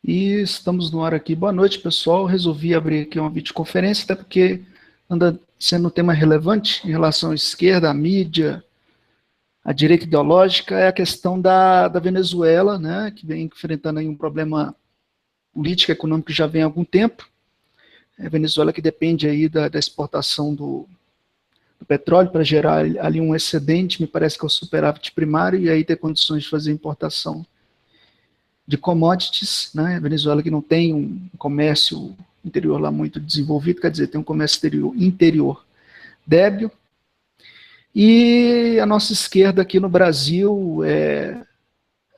E estamos no ar aqui. Boa noite, pessoal. Resolvi abrir aqui uma videoconferência, até porque anda sendo um tema relevante em relação à esquerda, à mídia, à direita ideológica, é a questão da Venezuela, né, que vem enfrentando aí um problema político e econômico que já vem há algum tempo. É a Venezuela que depende aí da exportação do petróleo para gerar ali um excedente, me parece que é o superávit primário, e aí ter condições de fazer importação de commodities, né? A Venezuela que não tem um comércio interior lá muito desenvolvido, quer dizer, tem um comércio interior débil. E a nossa esquerda aqui no Brasil,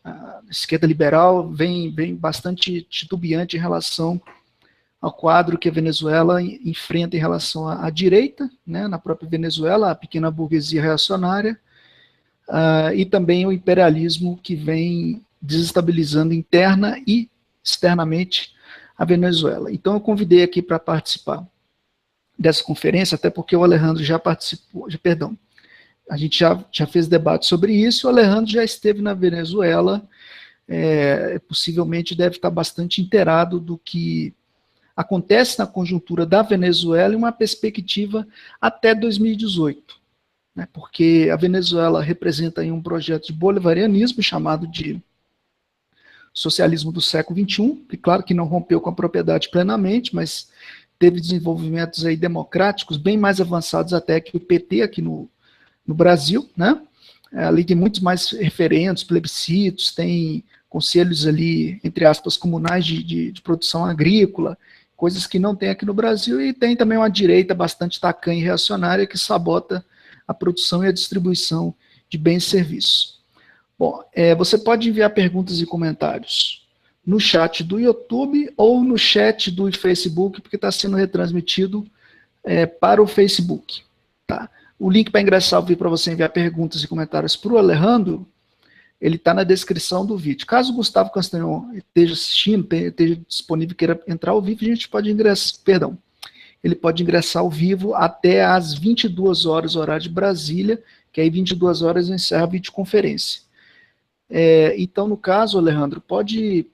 a esquerda liberal, vem bastante titubeante em relação ao quadro que a Venezuela enfrenta em relação à direita, né, na própria Venezuela, a pequena burguesia reacionária, e também o imperialismo que vem desestabilizando interna e externamente a Venezuela. Então eu convidei aqui para participar dessa conferência, até porque o Alejandro já participou, perdão, a gente já fez debate sobre isso, o Alejandro já esteve na Venezuela, possivelmente deve estar bastante inteirado do que acontece na conjuntura da Venezuela em uma perspectiva até 2018, né, porque a Venezuela representa aí um projeto de bolivarianismo chamado de socialismo do século XXI, que claro que não rompeu com a propriedade plenamente, mas teve desenvolvimentos aí democráticos bem mais avançados até que o PT aqui no Brasil, né? Ali tem muitos mais referendos, plebiscitos, tem conselhos ali, entre aspas, comunais de produção agrícola, coisas que não tem aqui no Brasil, e tem também uma direita bastante tacanha e reacionária que sabota a produção e a distribuição de bens e serviços. Bom, você pode enviar perguntas e comentários no chat do YouTube ou no chat do Facebook, porque está sendo retransmitido para o Facebook. Tá? O link para ingressar ao vídeo para você enviar perguntas e comentários para o Alejandro, ele está na descrição do vídeo. Caso o Gustavo Castanhon esteja assistindo, esteja disponível, queira entrar ao vivo, a gente pode ingressar, ele pode ingressar ao vivo até às 22 horas, horário de Brasília, que aí 22 horas encerra a videoconferência. Então, no caso, Alejandro, pode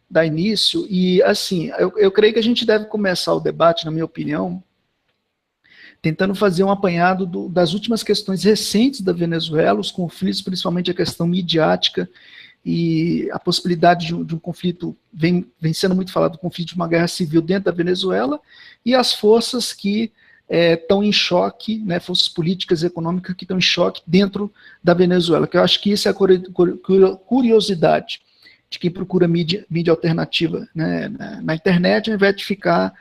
dar início, e assim, eu creio que a gente deve começar o debate, na minha opinião, tentando fazer um apanhado das últimas questões recentes da Venezuela, os conflitos, principalmente a questão midiática e a possibilidade de um conflito, vem sendo muito falado, do conflito de uma guerra civil dentro da Venezuela, e as forças que estão em choque, né, forças políticas e econômicas que estão em choque dentro da Venezuela, que eu acho que isso é a curiosidade de quem procura mídia alternativa, né, na internet, ao invés de ficar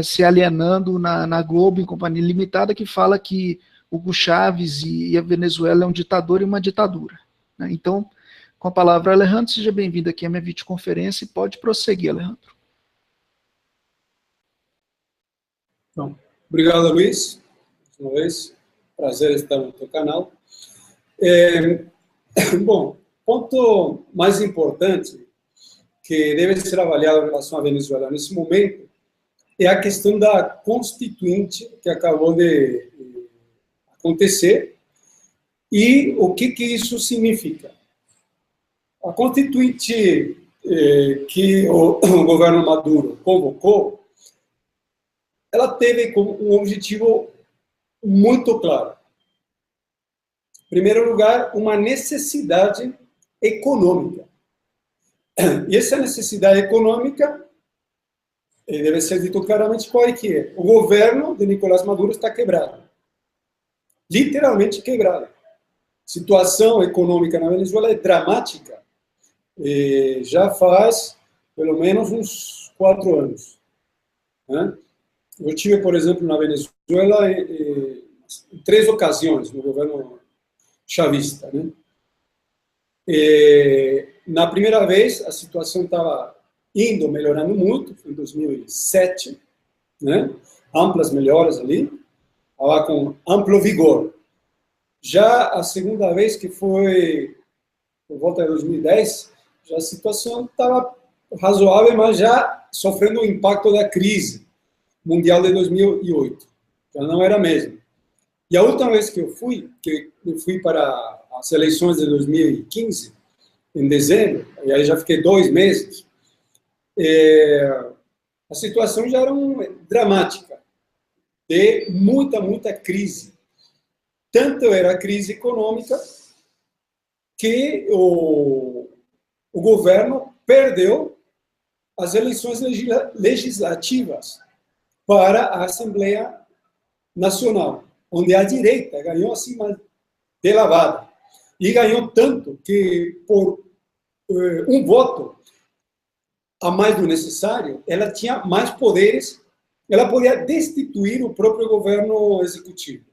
se alienando na Globo, em companhia limitada, que fala que Hugo Chávez e a Venezuela é um ditador e uma ditadura. Né? Então, com a palavra, Alejandro, seja bem-vindo aqui à minha videoconferência e pode prosseguir, Alejandro. Então, obrigado, Luiz. Mais uma vez, prazer estar no teu canal. Bom, ponto mais importante que deve ser avaliado em relação à Venezuela nesse momento é a questão da constituinte que acabou de acontecer e o que isso significa. A constituinte que o governo Maduro convocou, ela teve um objetivo muito claro. Em primeiro lugar, uma necessidade econômica. E essa necessidade econômica deve ser dito claramente qual é que é. O governo de Nicolás Maduro está quebrado. Literalmente quebrado. A situação econômica na Venezuela é dramática. Já faz pelo menos uns 4 anos. Né? Eu estive, por exemplo, na Venezuela em 3 ocasiões, no governo chavista. Né? Na primeira vez, a situação estava indo melhorando muito, foi em 2007, né? Amplas melhoras ali, estava com amplo vigor. Já a segunda vez, que foi por volta de 2010, já a situação estava razoável, mas já sofrendo o impacto da crise mundial de 2008. Já não era mesmo. E a última vez que eu fui para as eleições de 2015, em dezembro, e aí já fiquei 2 meses, a situação já era dramática, de muita crise. Tanto era a crise econômica que o governo perdeu as eleições legislativas para a Assembleia Nacional, onde a direita ganhou assim uma de lavada. E ganhou tanto que, por um voto a mais do necessário, ela tinha mais poderes, ela podia destituir o próprio governo executivo.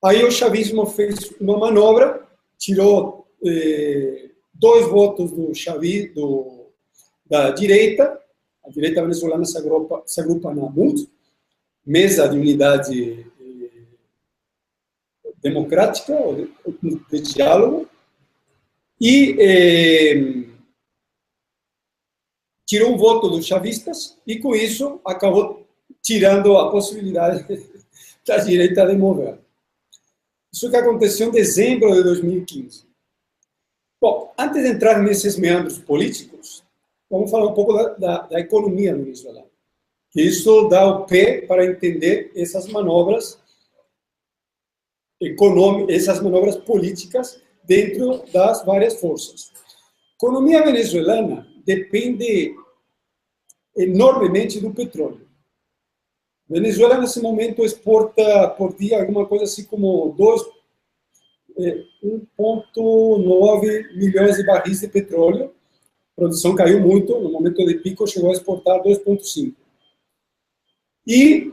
Aí o chavismo fez uma manobra, tirou 2 votos da direita, a direita venezuelana se agrupa na MUD, Mesa de Unidade Democrática, de diálogo, e tirou um voto dos chavistas, e com isso acabou tirando a possibilidade da direita de mover. Isso que aconteceu em dezembro de 2015. Bom, antes de entrar nesses meandros políticos, vamos falar um pouco da economia venezuelana. Isso dá o pé para entender essas manobras econômicas, essas manobras políticas dentro das várias forças. A economia venezuelana depende enormemente do petróleo. A Venezuela, nesse momento, exporta por dia alguma coisa assim como 1,9 milhões de barris de petróleo. A produção caiu muito, no momento de pico chegou a exportar 2,5. E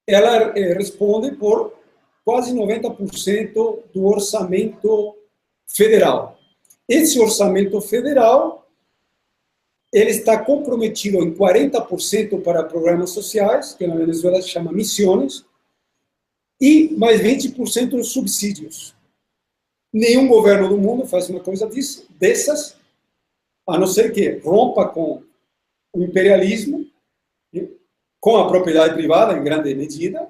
ela responde por quase 90% do orçamento federal. Esse orçamento federal ele está comprometido em 40% para programas sociais, que na Venezuela se chama missões, e mais 20% dos subsídios. Nenhum governo do mundo faz uma coisa dessas, a não ser que rompa com o imperialismo, com a propriedade privada, em grande medida,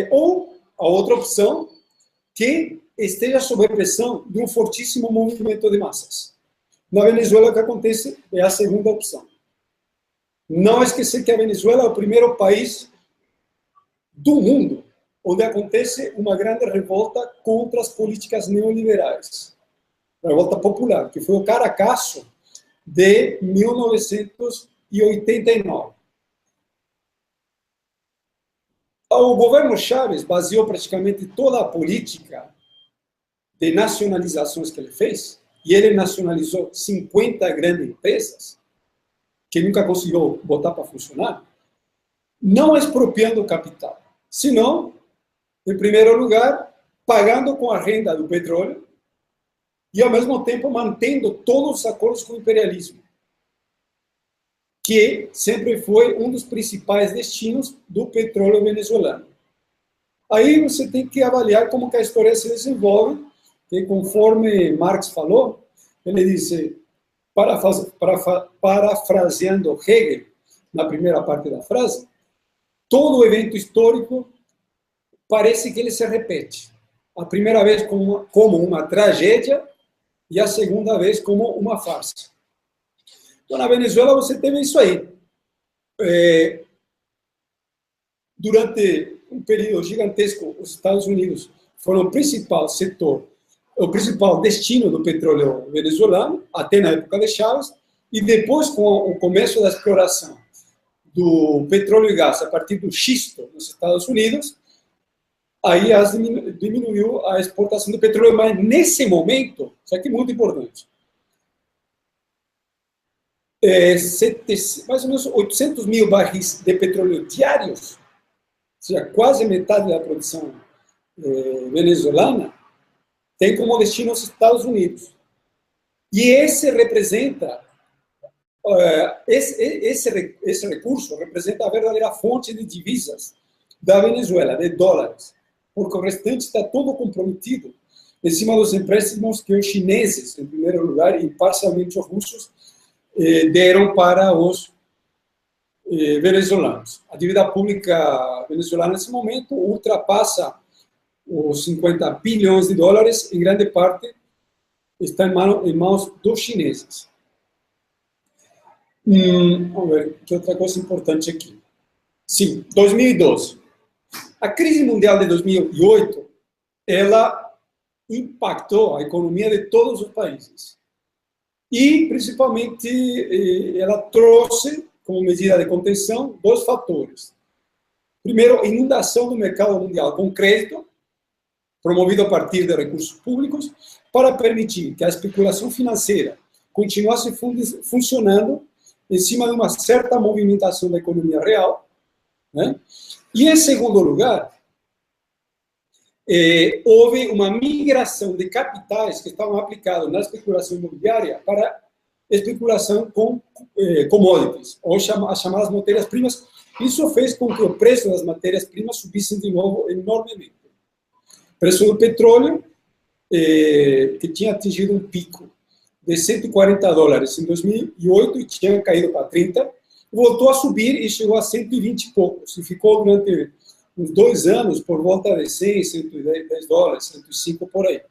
ou a outra opção, que esteja sob pressão de um fortíssimo movimento de massas. Na Venezuela, o que acontece é a segunda opção. Não esquecer que a Venezuela é o primeiro país do mundo onde acontece uma grande revolta contra as políticas neoliberais. Revolta popular, que foi o Caracazo de 1989. O governo Chávez baseou praticamente toda a política de nacionalizações que ele fez, e ele nacionalizou 50 grandes empresas, que nunca conseguiu botar para funcionar, não expropriando o capital, senão, em primeiro lugar, pagando com a renda do petróleo e, ao mesmo tempo, mantendo todos os acordos com o imperialismo, que sempre foi um dos principais destinos do petróleo venezuelano. Aí você tem que avaliar como que a história se desenvolve, que conforme Marx falou, ele disse, parafraseando Hegel, na primeira parte da frase, todo evento histórico parece que ele se repete. A primeira vez como uma tragédia e a segunda vez como uma farsa. Então, na Venezuela, você teve isso aí. Durante um período gigantesco, os Estados Unidos foram o principal setor, o principal destino do petróleo venezuelano, até na época de Chávez, e depois, com o começo da exploração do petróleo e gás a partir do xisto nos Estados Unidos, aí diminuiu a exportação do petróleo, mas nesse momento, isso aqui é muito importante, mais ou menos 800 mil barris de petróleo diários, ou seja, quase metade da produção venezuelana, tem como destino os Estados Unidos. E esse recurso representa a verdadeira fonte de divisas da Venezuela, de dólares, porque o restante está todo comprometido em cima dos empréstimos que os chineses, em primeiro lugar, e parcialmente os russos, deram para os venezuelanos. A dívida pública venezuelana, nesse momento, ultrapassa os 50 bilhões de dólares, em grande parte está em mãos dos chineses. Vamos ver, que outra coisa importante aqui. Sim, 2012. A crise mundial de 2008, ela impactou a economia de todos os países. E, principalmente, ela trouxe, como medida de contenção, dois fatores. Primeiro, inundação do mercado mundial com crédito, promovido a partir de recursos públicos, para permitir que a especulação financeira continuasse funcionando em cima de uma certa movimentação da economia real, né? E, em segundo lugar, houve uma migração de capitais que estavam aplicados na especulação imobiliária para especulação com commodities, ou as chamadas matérias-primas. Isso fez com que o preço das matérias-primas subisse de novo enormemente. O preço do petróleo, que tinha atingido um pico de $140 em 2008 e tinha caído para 30, voltou a subir e chegou a 120 e poucos. E ficou durante uns 2 anos por volta de 100, $110, 105 por aí.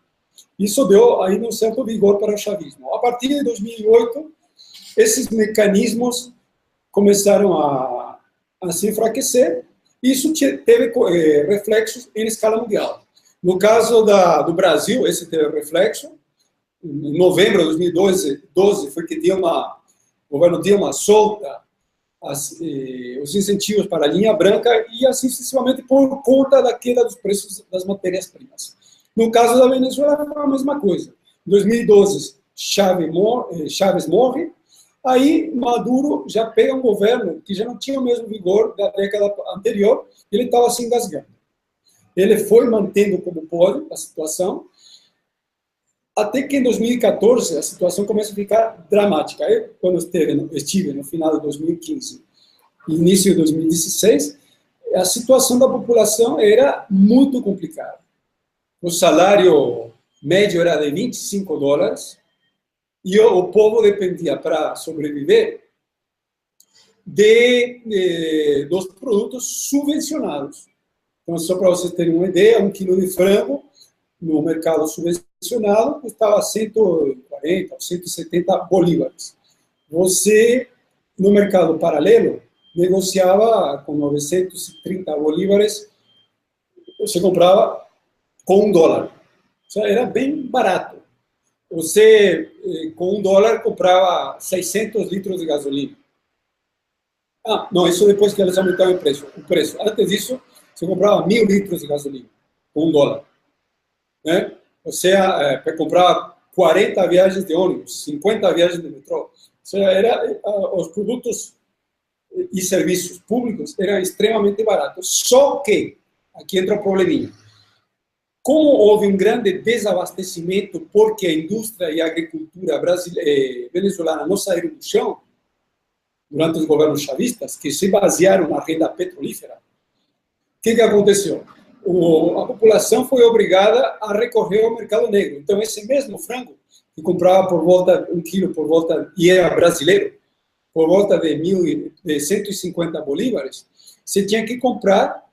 Isso deu ainda um certo vigor para o chavismo. A partir de 2008, esses mecanismos começaram a se enfraquecer. Isso teve reflexos em escala mundial. No caso do Brasil, esse teve reflexo. Em novembro de 2012 foi que o governo Dilma solta os incentivos para a linha branca e assim sucessivamente por conta da queda dos preços das matérias-primas. No caso da Venezuela, foi a mesma coisa. Em 2012, Chávez morre, aí Maduro já pega um governo que já não tinha o mesmo vigor da década anterior, ele estava se engasgando. Ele foi mantendo como pode a situação, até que em 2014 a situação começa a ficar dramática. Eu, quando estive no final de 2015 e início de 2016, a situação da população era muito complicada. O salário médio era de $25 e o povo dependia, para sobreviver, dos produtos subvencionados. Então, só para vocês terem uma ideia, 1 quilo de frango no mercado subvencionado custava 140 ou 170 bolívares. Você, no mercado paralelo, negociava com 930 bolívares, você comprava com $1. Ou seja, era bem barato. Você, com $1, comprava 600 litros de gasolina. Não, isso depois que eles aumentaram o preço. Antes disso, você comprava 1.000 litros de gasolina com $1. Né? Você comprava 40 viagens de ônibus, 50 viagens de metrô. Ou seja, os produtos e serviços públicos eram extremamente baratos. Só que, aqui entra o probleminha. Como houve um grande desabastecimento porque a indústria e a agricultura venezuelana não saíram do chão durante os governos chavistas, que se basearam na renda petrolífera, o que aconteceu? A população foi obrigada a recorrer ao mercado negro. Então, esse mesmo frango, que comprava por volta, 1 quilo, e era brasileiro, por volta de 150 bolívares, você tinha que comprar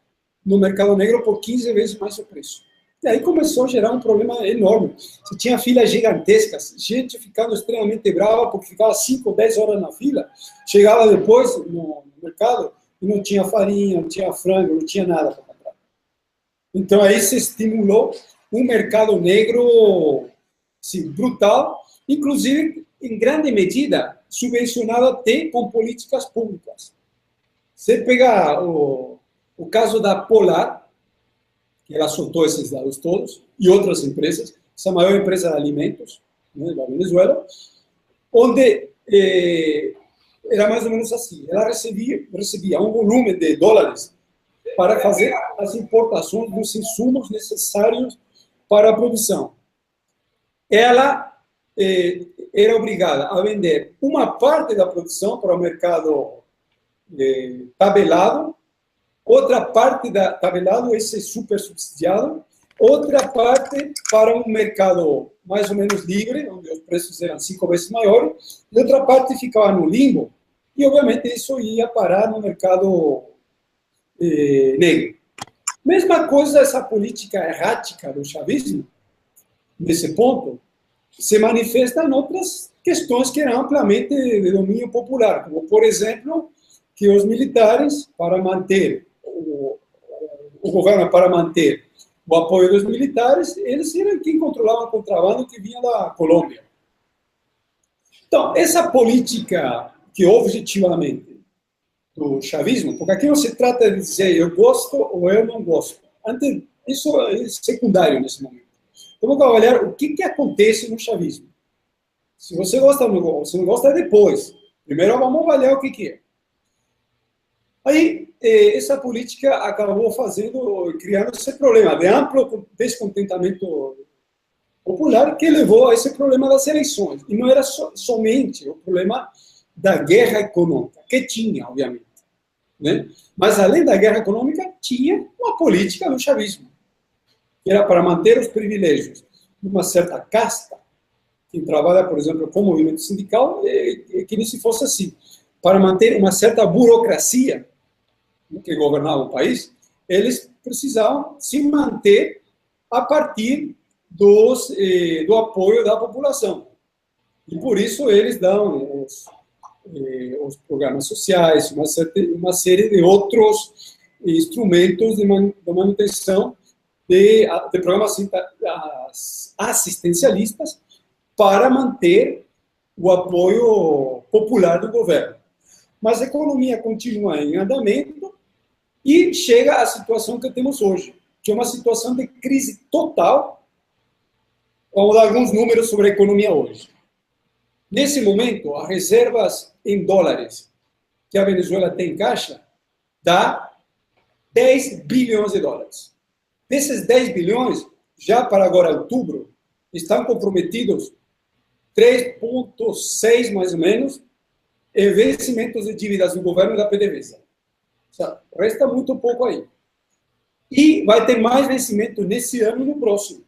no mercado negro por 15 vezes mais o preço. E aí começou a gerar um problema enorme. Você tinha filas gigantescas, gente ficando extremamente brava porque ficava 5 ou 10 horas na fila, chegava depois no mercado e não tinha farinha, não tinha frango, não tinha nada para comprar. Então aí se estimulou um mercado negro assim, brutal, inclusive em grande medida subvencionado até com políticas públicas. Você pega o caso da Polar, que ela soltou esses dados todos, e outras empresas, essa maior empresa de alimentos, né, da Venezuela, onde era mais ou menos assim, ela recebia um volume de dólares para fazer as importações dos insumos necessários para a produção. Ela era obrigada a vender uma parte da produção para o mercado tabelado, outra parte da tabelado, esse super subsidiado, outra parte para um mercado mais ou menos livre, onde os preços eram 5 vezes maiores, e outra parte ficava no limbo, e obviamente isso ia parar no mercado negro. Mesma coisa essa política errática do chavismo, nesse ponto, se manifesta em outras questões que eram amplamente de domínio popular, como, por exemplo, que os militares, para manter o governo, para manter o apoio dos militares, eles eram quem controlavam o contrabando que vinha da Colômbia. Então, essa política que objetivamente do chavismo, porque aqui não se trata de dizer eu gosto ou eu não gosto. Isso é secundário nesse momento. Então, vamos avaliar o que acontece no chavismo. Se você gosta ou não gosta, se não gosta, é depois. Primeiro vamos avaliar o que é. Aí, essa política acabou criando esse problema de amplo descontentamento popular que levou a esse problema das eleições. E não era somente o problema da guerra econômica, que tinha, obviamente, né? Mas, além da guerra econômica, tinha uma política do chavismo, que era para manter os privilégios de uma certa casta, que trabalha, por exemplo, com o movimento sindical, que nem se fosse assim. Para manter uma certa burocracia que governava o país, eles precisavam se manter a partir do apoio da população. E por isso eles dão os programas sociais, uma série de outros instrumentos de manutenção de programas assistencialistas para manter o apoio popular do governo. Mas a economia continua em andamento e chega à situação que temos hoje, que é uma situação de crise total. Vamos dar alguns números sobre a economia hoje. Nesse momento, as reservas em dólares que a Venezuela tem em caixa dá 10 bilhões de dólares. Desses 10 bilhões, já para agora outubro, estão comprometidos 3,6 mais ou menos em vencimentos de dívidas do governo e da PDVSA. Resta muito pouco aí. E vai ter mais vencimento nesse ano e no próximo.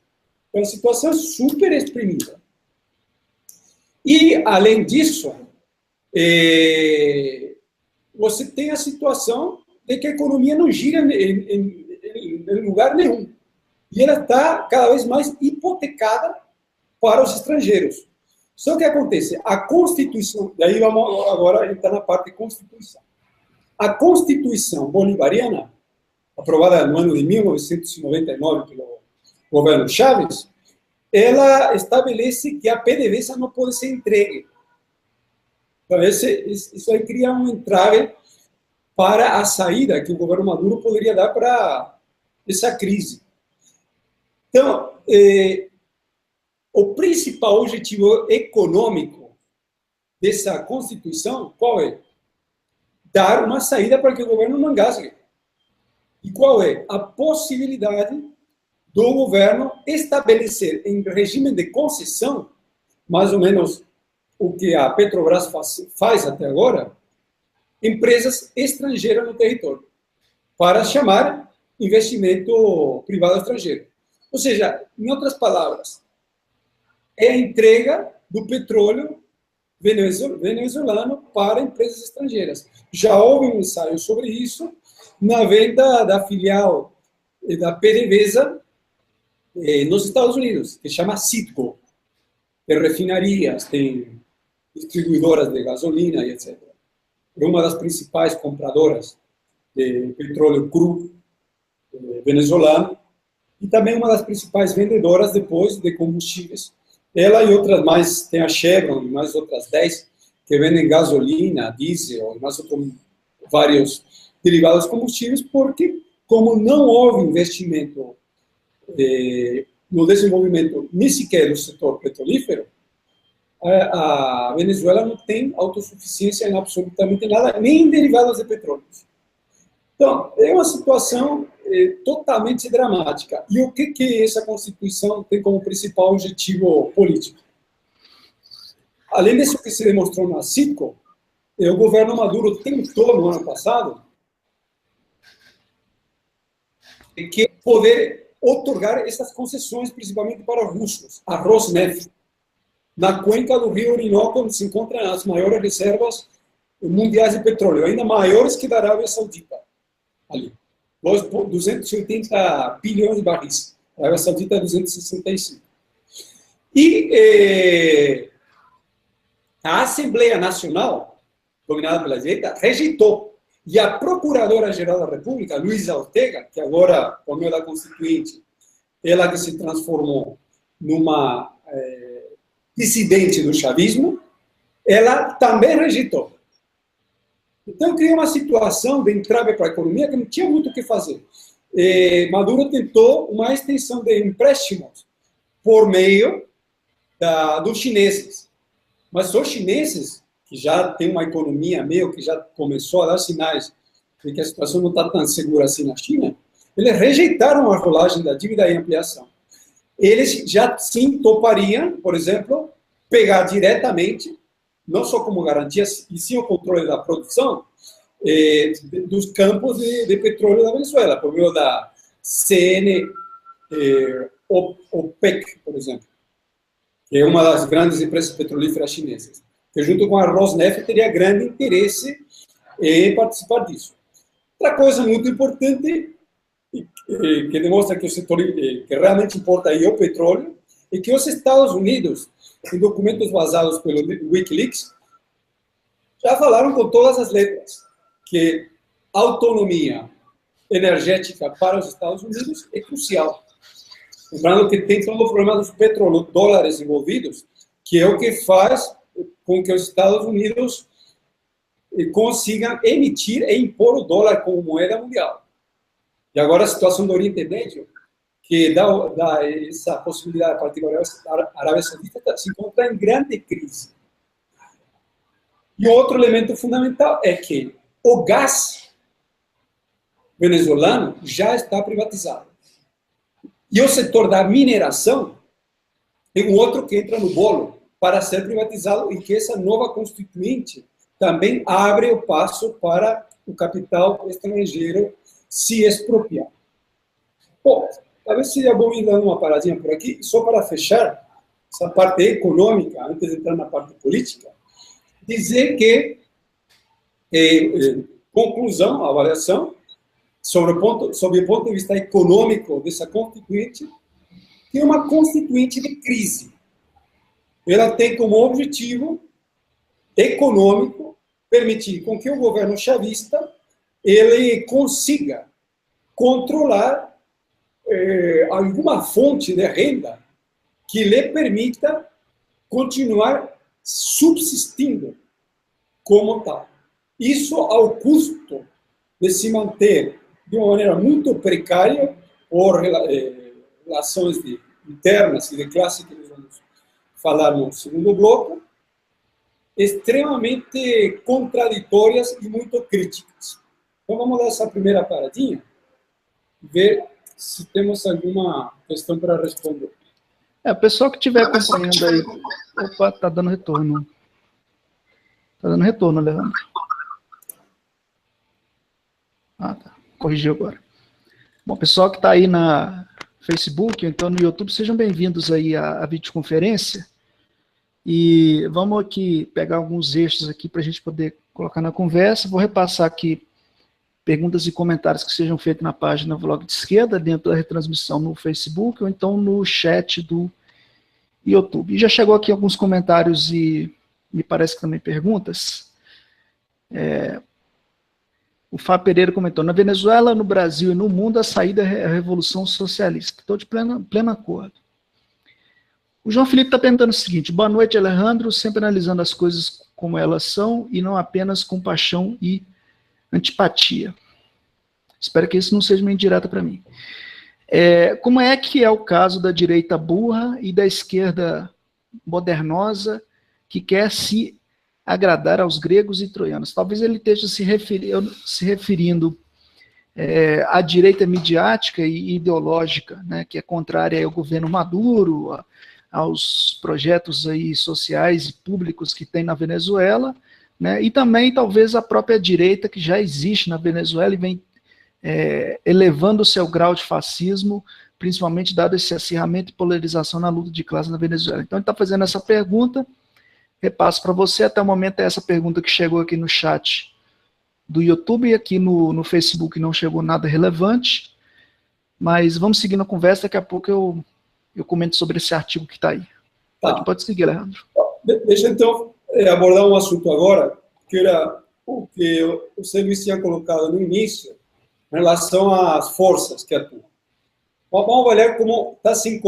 Então, a situação é super exprimida. E, além disso, você tem a situação de que a economia não gira em lugar nenhum. E ela está cada vez mais hipotecada para os estrangeiros. Só que acontece, a Constituição, daí vamos agora entrar na parte de Constituição. A Constituição bolivariana, aprovada no ano de 1999 pelo governo Chávez, ela estabelece que a PDVSA não pode ser entregue. Então, isso aí cria um entrave para a saída que o governo Maduro poderia dar para essa crise. Então, o principal objetivo econômico dessa Constituição, qual é? Dar uma saída para que o governo não engasgue. E qual é? A possibilidade do governo estabelecer em regime de concessão, mais ou menos o que a Petrobras faz até agora, empresas estrangeiras no território, para chamar investimento privado estrangeiro. Ou seja, em outras palavras, é a entrega do petróleo venezuelano para empresas estrangeiras. Já houve um ensaio sobre isso na venda da filial da PDVSA nos Estados Unidos, que chama Citgo. Tem refinarias, tem distribuidoras de gasolina e etc. É uma das principais compradoras de petróleo cru venezuelano e também uma das principais vendedoras depois de combustíveis. Ela e outras mais, tem a Chevron e mais outras 10 que vendem gasolina, diesel e mais vários derivados de combustíveis, porque como não houve investimento no desenvolvimento nem sequer do setor petrolífero, a Venezuela não tem autossuficiência em absolutamente nada, nem em derivados de petróleo. Então, é uma situação totalmente dramática. E o que essa Constituição tem como principal objetivo político? Além disso que se demonstrou na Citgo, o governo Maduro tentou, no ano passado, que poder otorgar essas concessões, principalmente para os russos, a Rosneft, na cuenca do rio Orinoco, onde se encontram as maiores reservas mundiais de petróleo, ainda maiores que da Arábia Saudita, ali. 280 bilhões de barris. A Arábia Saudita é 265. E a Assembleia Nacional, dominada pela direita, rejeitou. E a Procuradora-Geral da República, Luísa Ortega, que agora, por meio da Constituinte, ela que se transformou numa dissidente do chavismo, ela também rejeitou. Então, criou uma situação de entrave para a economia que não tinha muito o que fazer. Maduro tentou uma extensão de empréstimos por meio dos chineses. Mas os chineses, que já têm uma economia meio que já começou a dar sinais de que a situação não está tão segura assim na China, eles rejeitaram a rolagem da dívida e ampliação. Eles já sim topariam, por exemplo, pegar diretamente, não só como garantia, e sim o controle da produção dos campos de petróleo da Venezuela, por meio da OPEC, por exemplo, que é uma das grandes empresas petrolíferas chinesas, que junto com a Rosneft teria grande interesse em participar disso. Outra coisa muito importante, que demonstra que o setor que realmente importa aí é o petróleo, é que os Estados Unidos, em documentos vazados pelo Wikileaks, já falaram com todas as letras que a autonomia energética para os Estados Unidos é crucial. Lembrando que tem todo o problema dos petrodólares envolvidos, que é o que faz com que os Estados Unidos consigam emitir e impor o dólar como moeda mundial. E agora a situação do Oriente Médio, que dá essa possibilidade, particularmente a Arábia Saudita, se encontra em grande crise. E outro elemento fundamental é que o gás venezuelano já está privatizado. E o setor da mineração é um outro que entra no bolo para ser privatizado e que essa nova constituinte também abre o passo para o capital estrangeiro se expropriar. Bom, talvez seja bom ir dando uma paradinha por aqui, só para fechar essa parte econômica, antes de entrar na parte política, dizer que, conclusão, avaliação, sob o ponto de vista econômico dessa constituinte, que é uma constituinte de crise. Ela tem como objetivo econômico permitir com que o governo chavista ele consiga controlar alguma fonte de renda que lhe permita continuar subsistindo como tal. Isso ao custo de se manter de uma maneira muito precária por relações internas e de classe que nós vamos falar no segundo bloco, extremamente contraditórias e muito críticas. Então vamos dar essa primeira paradinha e ver se temos alguma questão para responder. O pessoal que estiver acompanhando aí... Opa, tá dando retorno. Tá dando retorno, Leandro. Ah, tá. Corrigiu agora. Bom, pessoal que está aí na Facebook, ou então no YouTube, sejam bem-vindos aí à videoconferência. E vamos aqui pegar alguns eixos aqui para a gente poder colocar na conversa. Vou repassar aqui perguntas e comentários que sejam feitos na página Vlog de Esquerda, dentro da retransmissão no Facebook, ou então no chat do YouTube. E já chegou aqui alguns comentários e me parece que também perguntas. O Fábio Pereira comentou: na Venezuela, no Brasil e no mundo, a saída é a revolução socialista. Estou de pleno acordo. O João Felipe está perguntando o seguinte: boa noite, Alejandro, sempre analisando as coisas como elas são e não apenas com paixão e antipatia. Espero que isso não seja uma indireta para mim. Como é que é o caso da direita burra e da esquerda modernosa que quer se agradar aos gregos e troianos? Talvez ele esteja se referindo à direita midiática e ideológica, né, que é contrária ao governo Maduro, aos projetos aí sociais e públicos que tem na Venezuela, né, e também talvez a própria direita que já existe na Venezuela e vem elevando o seu grau de fascismo, principalmente dado esse acirramento e polarização na luta de classe na Venezuela. Então ele está fazendo essa pergunta, repasso para você, até o momento é essa pergunta que chegou aqui no chat do YouTube, e aqui no Facebook não chegou nada relevante, mas vamos seguindo a conversa, daqui a pouco eu comento sobre esse artigo que está aí. Tá. Pode seguir, Alejandro. Deixa, então, abordar um assunto agora, que era o que o Luiz tinha colocado no início, em relação às forças que atuam. Vamos avaliar como está se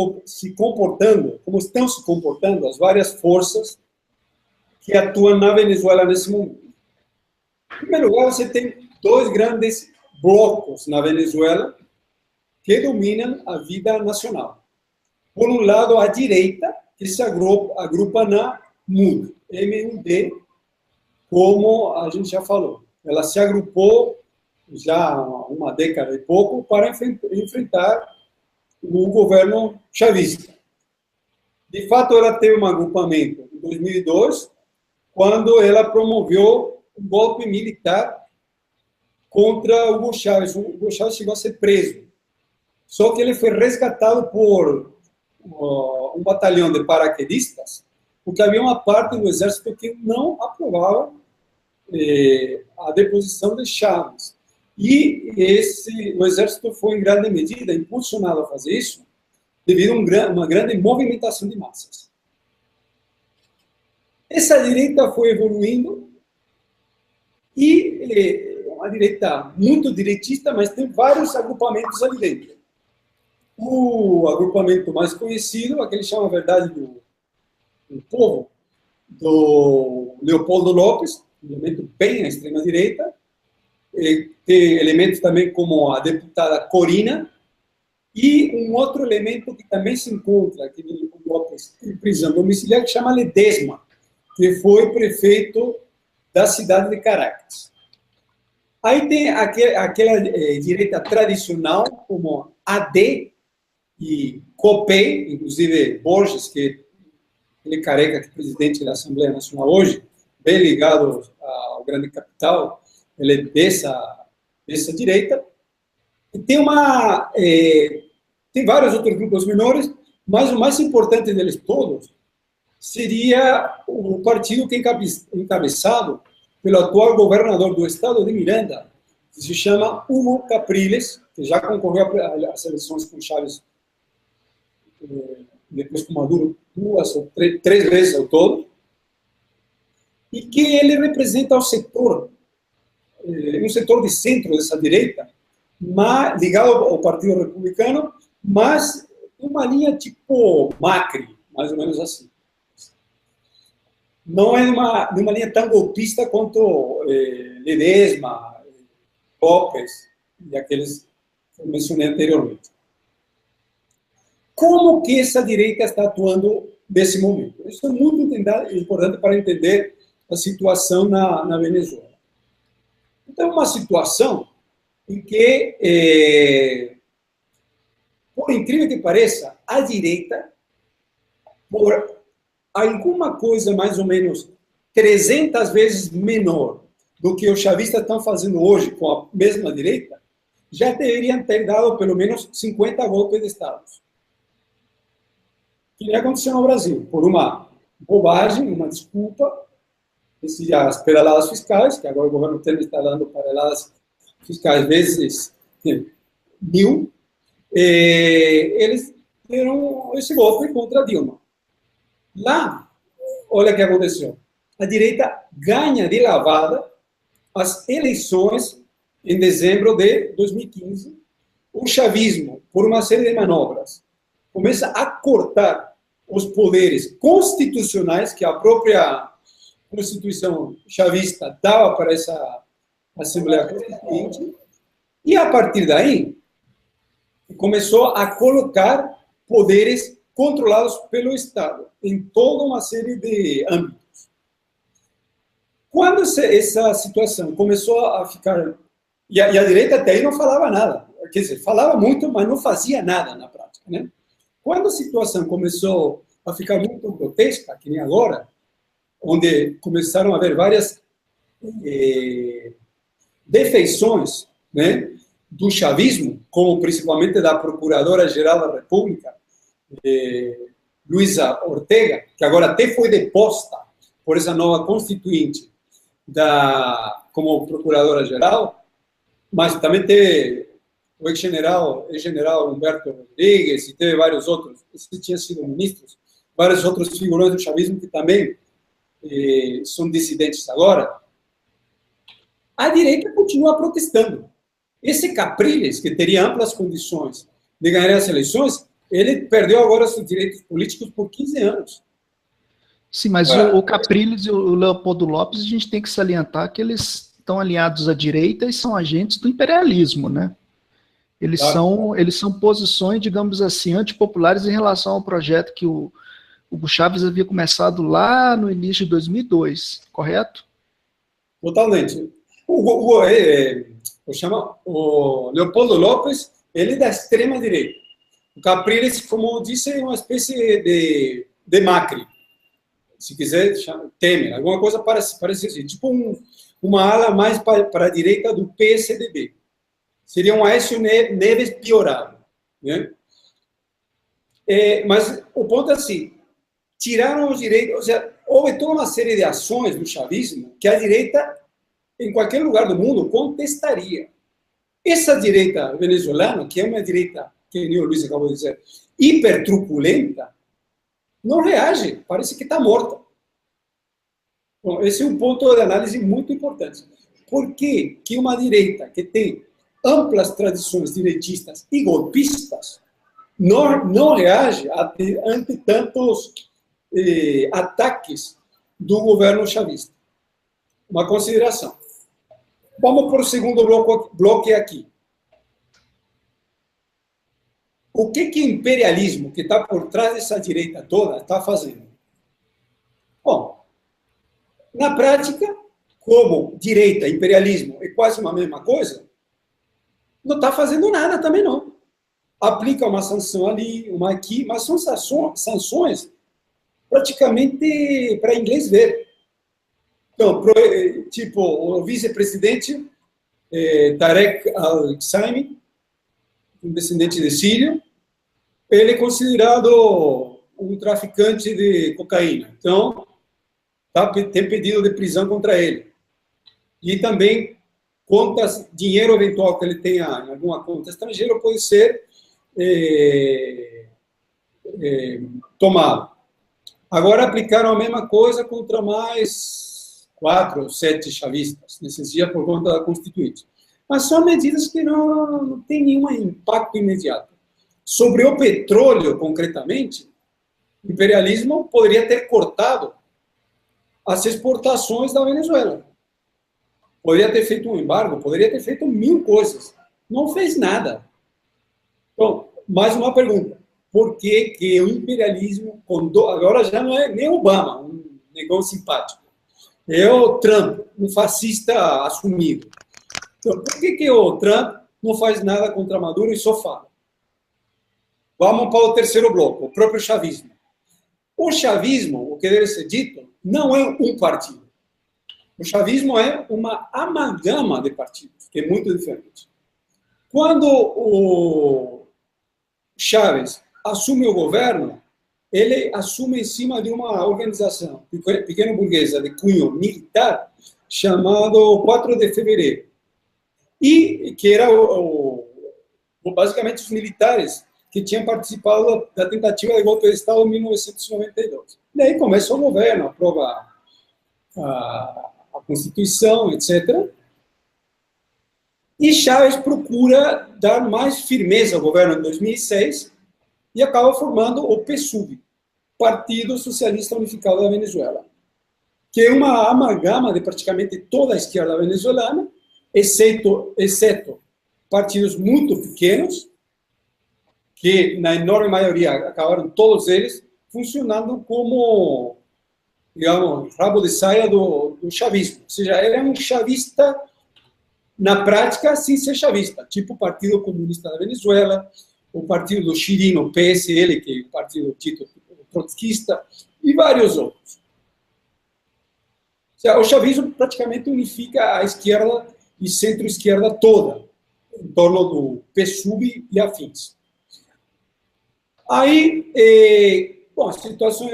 comportando, como estão se comportando as várias forças que atuam na Venezuela nesse momento. Em primeiro lugar, você tem dois grandes blocos na Venezuela que dominam a vida nacional. Por um lado, a direita, que se agrupa na MUD, MUD, como a gente já falou. Ela se agrupou já há uma década e pouco para enfrentar o governo chavista. De fato, ela teve um agrupamento em 2002, quando ela promoveu um golpe militar contra Hugo Chávez. O Hugo Chávez chegou a ser preso. Só que ele foi resgatado por um batalhão de paraquedistas, porque havia uma parte do exército que não aprovava a deposição de Chávez. E o exército foi, em grande medida, impulsionado a fazer isso devido a uma grande movimentação de massas. Essa direita foi evoluindo e é uma direita muito direitista, mas tem vários agrupamentos ali dentro. O agrupamento mais conhecido, aquele chama, na verdade, do povo, do Leopoldo López, um elemento bem à extrema-direita. Tem elementos também como a deputada Corina, e um outro elemento que também se encontra aqui no López, em prisão domiciliar, que chama Ledesma, que foi prefeito da cidade de Caracas. Aí tem aquela direita tradicional, como AD e COPEI, inclusive Borges, que ele careca que é presidente da Assembleia Nacional hoje, bem ligado ao grande capital, ele é dessa direita. E tem vários outros grupos menores, mas o mais importante deles todos seria o partido que é encabeçado pelo atual governador do estado de Miranda, que se chama Hugo Capriles, que já concorreu às eleições com Chávez, depois com Maduro, 2 ou 3 vezes ao todo, e que ele representa o setor, um setor de centro dessa direita, ligado ao Partido Republicano, mas uma linha tipo Macri, mais ou menos assim. Não é numa linha tão golpista quanto Ledesma, López e aqueles que eu mencionei anteriormente. Como que essa direita está atuando nesse momento? Isso é muito importante para entender a situação na Venezuela. Então, é uma situação em que, por incrível que pareça, a direita, por alguma coisa mais ou menos 300 vezes menor do que os chavistas estão fazendo hoje com a mesma direita, já deveriam ter dado pelo menos 50 golpes de Estado. Que nem aconteceu no Brasil, por uma bobagem, uma desculpa, as pedaladas fiscais, que agora o governo Temer está dando pedaladas fiscais vezes 1000, eles deram esse golpe contra Dilma. Lá, olha o que aconteceu. A direita ganha de lavada as eleições em dezembro de 2015. O chavismo, por uma série de manobras, começa a cortar os poderes constitucionais que a própria Constituição chavista dava para essa Assembleia Constituinte, e a partir daí começou a colocar poderes controlados pelo Estado em toda uma série de âmbitos. Quando essa situação começou a ficar... E a direita até aí não falava nada. Quer dizer, falava muito, mas não fazia nada na prática, né? Quando a situação começou a ficar muito grotesca, que nem agora, onde começaram a haver várias defeições, né, do chavismo, como principalmente da Procuradora-Geral da República, Luisa Ortega, que agora até foi deposta por essa nova constituinte como Procuradora-Geral, mas também teve o ex-general Humberto Rodrigues e teve vários outros, esses tinham sido ministros, vários outros figurões do chavismo que também são dissidentes agora, a direita continua protestando. Esse Capriles, que teria amplas condições de ganhar as eleições, ele perdeu agora seus direitos políticos por 15 anos. Sim, mas o Capriles e o Leopoldo Lopes, a gente tem que salientar que eles estão alinhados à direita e são agentes do imperialismo, né? Eles são posições, digamos assim, antipopulares em relação ao projeto que o Hugo Chávez havia começado lá no início de 2002, correto? Totalmente. O Leopoldo Lopes, ele é da extrema-direita. O Capriles, como eu disse, é uma espécie de Macri. Se quiser, chama Temer. Alguma coisa parece assim. Tipo uma ala mais para a direita do PSDB. Seria um Aécio Neves piorado. Né? Mas o ponto é assim, tiraram os direitos, ou seja, houve toda uma série de ações do chavismo que a direita, em qualquer lugar do mundo, contestaria. Essa direita venezuelana, que é uma direita, que o Luiz acabou de dizer, hipertruculenta, não reage, parece que está morta. Bom, esse é um ponto de análise muito importante. Por que uma direita que tem amplas tradições direitistas e golpistas não reage ante tantos ataques do governo chavista? Uma consideração. Vamos para o segundo bloco aqui. O que o imperialismo, que está por trás dessa direita toda, está fazendo? Bom, na prática, como direita e imperialismo é quase uma mesma coisa, não está fazendo nada também não. Aplica uma sanção ali, uma aqui, mas são sanções praticamente para inglês ver. Então, tipo, o vice-presidente Tarek al-Saimi, um descendente de sírio, ele é considerado um traficante de cocaína. Então, tem pedido de prisão contra ele. E também dinheiro eventual que ele tenha em alguma conta estrangeira pode ser tomado. Agora aplicaram a mesma coisa contra mais 4 ou 7 chavistas, nesses dias por conta da Constituinte. Mas são medidas que não têm nenhum impacto imediato. Sobre o petróleo, concretamente, o imperialismo poderia ter cortado as exportações da Venezuela. Poderia ter feito um embargo, poderia ter feito 1000 coisas. Não fez nada. Então, mais uma pergunta. Por que o imperialismo, agora já não é nem Obama, um negócio simpático, é o Trump, um fascista assumido. Então, por que o Trump não faz nada contra Maduro e só fala? Vamos para o terceiro bloco, o próprio chavismo. O chavismo, o que deve ser dito, não é um partido. O chavismo é uma amalgama de partidos, que é muito diferente. Quando o Chávez assume o governo, ele assume em cima de uma organização pequena burguesa de cunho militar, chamado 4 de fevereiro. E que era basicamente os militares que tinham participado da tentativa de golpe de Estado em 1992. Daí começa o governo, aprova a Constituição, etc. E Chávez procura dar mais firmeza ao governo em 2006 e acaba formando o PSUV, Partido Socialista Unificado da Venezuela, que é uma amalgama de praticamente toda a esquerda venezuelana, exceto partidos muito pequenos, que na enorme maioria acabaram todos eles funcionando como, digamos, rabo de saia do chavismo. Ou seja, ele é um chavista na prática sem ser chavista, tipo o Partido Comunista da Venezuela, o partido do Chirino, PSL, que é o partido Tito trotskista, e vários outros. Ou seja, o chavismo praticamente unifica a esquerda e centro-esquerda toda, em torno do PSUV e afins. Aí, bom, a situação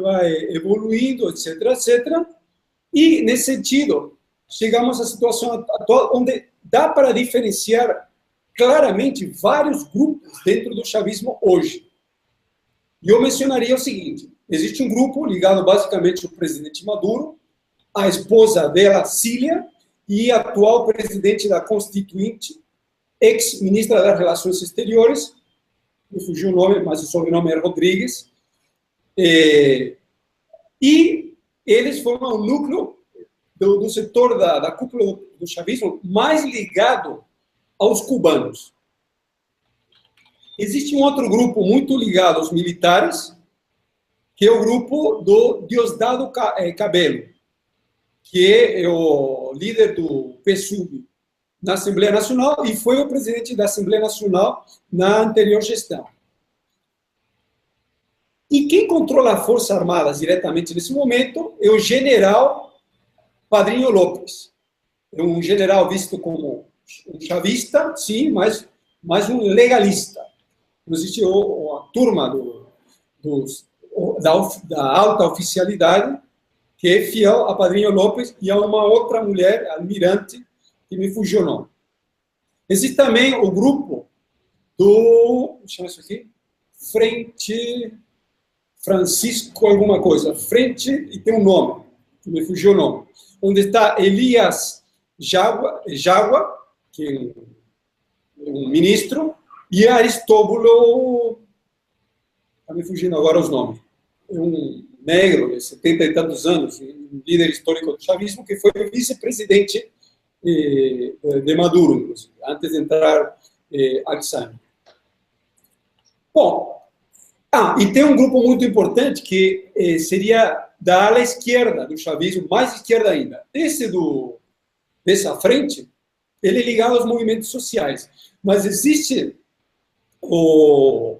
vai evoluindo, etc., etc., e, nesse sentido, chegamos à situação atual, onde dá para diferenciar claramente vários grupos dentro do chavismo hoje. E eu mencionaria o seguinte: existe um grupo ligado basicamente ao presidente Maduro, a esposa dela, Cília, e atual presidente da Constituinte, ex-ministra das Relações Exteriores, me fugiu o nome, mas o sobrenome é Rodrigues, e eles formam um núcleo do setor da cúpula do chavismo mais ligado aos cubanos. Existe um outro grupo muito ligado aos militares, que é o grupo do Diosdado Cabello, que é o líder do PSUV na Assembleia Nacional e foi o presidente da Assembleia Nacional na anterior gestão. E quem controla as Forças Armadas diretamente nesse momento é o general Padrinho López. É um general visto como um chavista, sim, mas um legalista. Existe a turma da alta oficialidade que é fiel a Padrinho López e a uma outra mulher, almirante, que me fugiu o nome. Existe também o grupo do, chama isso aqui, Frente Francisco alguma coisa, Frente, e tem um nome, que me fugiu o nome, onde está Elias Jagua, que é um ministro, e Aristóbulo, está me fugindo agora os nomes, é um negro de 70 e tantos anos, um líder histórico do chavismo, que foi vice-presidente de Maduro, inclusive, antes de entrar Alzheimer. Bom, e tem um grupo muito importante que seria da ala esquerda do chavismo, mais esquerda ainda. Dessa frente, ele é ligado aos movimentos sociais. Mas existe o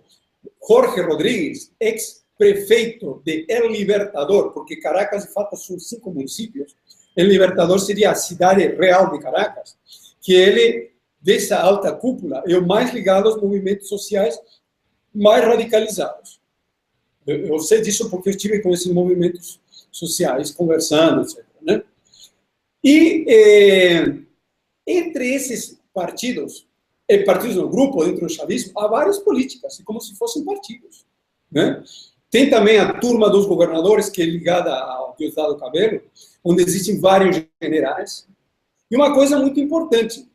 Jorge Rodrigues, ex-prefeito de El Libertador, porque Caracas, de fato, são 5 municípios. El Libertador seria a cidade real de Caracas, que ele, dessa alta cúpula, é o mais ligado aos movimentos sociais mais radicalizados. Eu sei disso porque eu estive com esses movimentos sociais, conversando, etc. Né? E entre esses partidos no grupo, dentro do chavismo, há várias políticas, como se fossem partidos. Né? Tem também a turma dos governadores, que é ligada ao Diosdado Cabello, onde existem vários generais. E uma coisa muito importante,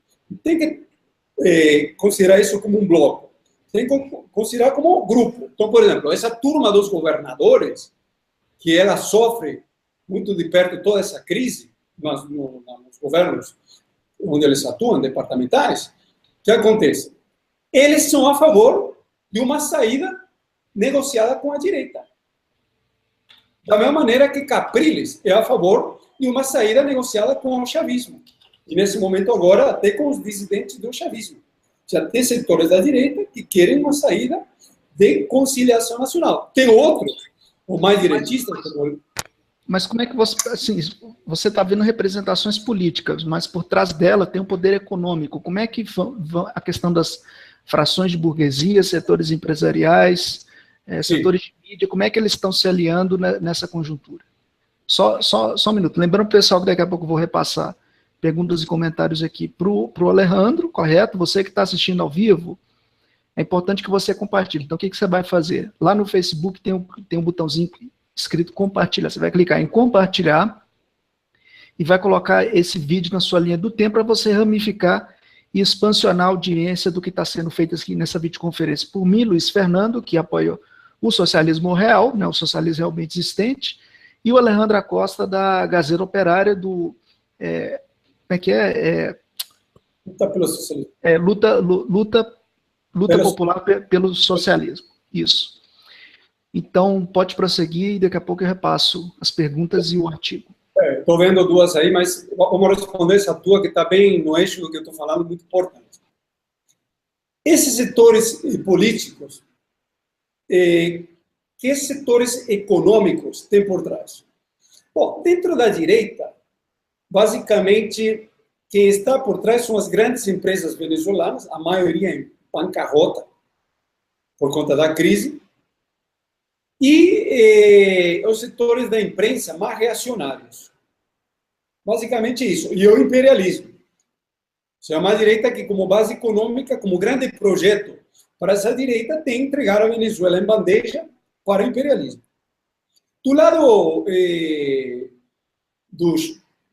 tem que considerar isso como um bloco, tem que considerar como um grupo. Então, por exemplo, essa turma dos governadores, que ela sofre muito de perto toda essa crise nos governos onde eles atuam, departamentais, o que acontece? Eles são a favor de uma saída negociada com a direita. Da mesma maneira que Capriles é a favor de uma saída negociada com o chavismo. E nesse momento agora, até com os dissidentes do chavismo. Já tem setores da direita que querem uma saída de conciliação nacional. Tem outros, o mais direitistas... Mas como é que você... Assim, você está vendo representações políticas, mas por trás dela tem um poder econômico. Como é que a questão das frações de burguesia, setores empresariais, setores de mídia, como é que eles estão se aliando nessa conjuntura? Só um minuto. Lembrando, pessoal, que daqui a pouco eu vou repassar perguntas e comentários aqui para o Alejandro, correto? Você que está assistindo ao vivo, é importante que você compartilhe. Então, o que você vai fazer? Lá no Facebook tem um botãozinho escrito compartilhar. Você vai clicar em compartilhar e vai colocar esse vídeo na sua linha do tempo para você ramificar e expansionar a audiência do que está sendo feito aqui nessa videoconferência por mim, Luiz Fernando, que apoia o socialismo real, né, o socialismo realmente existente, e o Alejandro Acosta, da Gazeta Operária, do... como é que é? Luta pelo socialismo. Luta popular pelo socialismo. Isso. Então, pode prosseguir e daqui a pouco eu repasso as perguntas e o artigo. Estou vendo duas aí, mas vamos responder essa tua, que está bem no eixo do que eu estou falando, muito importante. Esses setores políticos, que setores econômicos tem por trás? Bom, dentro da direita, basicamente, quem está por trás são as grandes empresas venezuelanas, a maioria em bancarrota, por conta da crise, e os setores da imprensa mais reacionários. Basicamente isso. E o imperialismo. Ou uma direita que, como base econômica, como grande projeto para essa direita, tem entregar a Venezuela em bandeja para o imperialismo. Do lado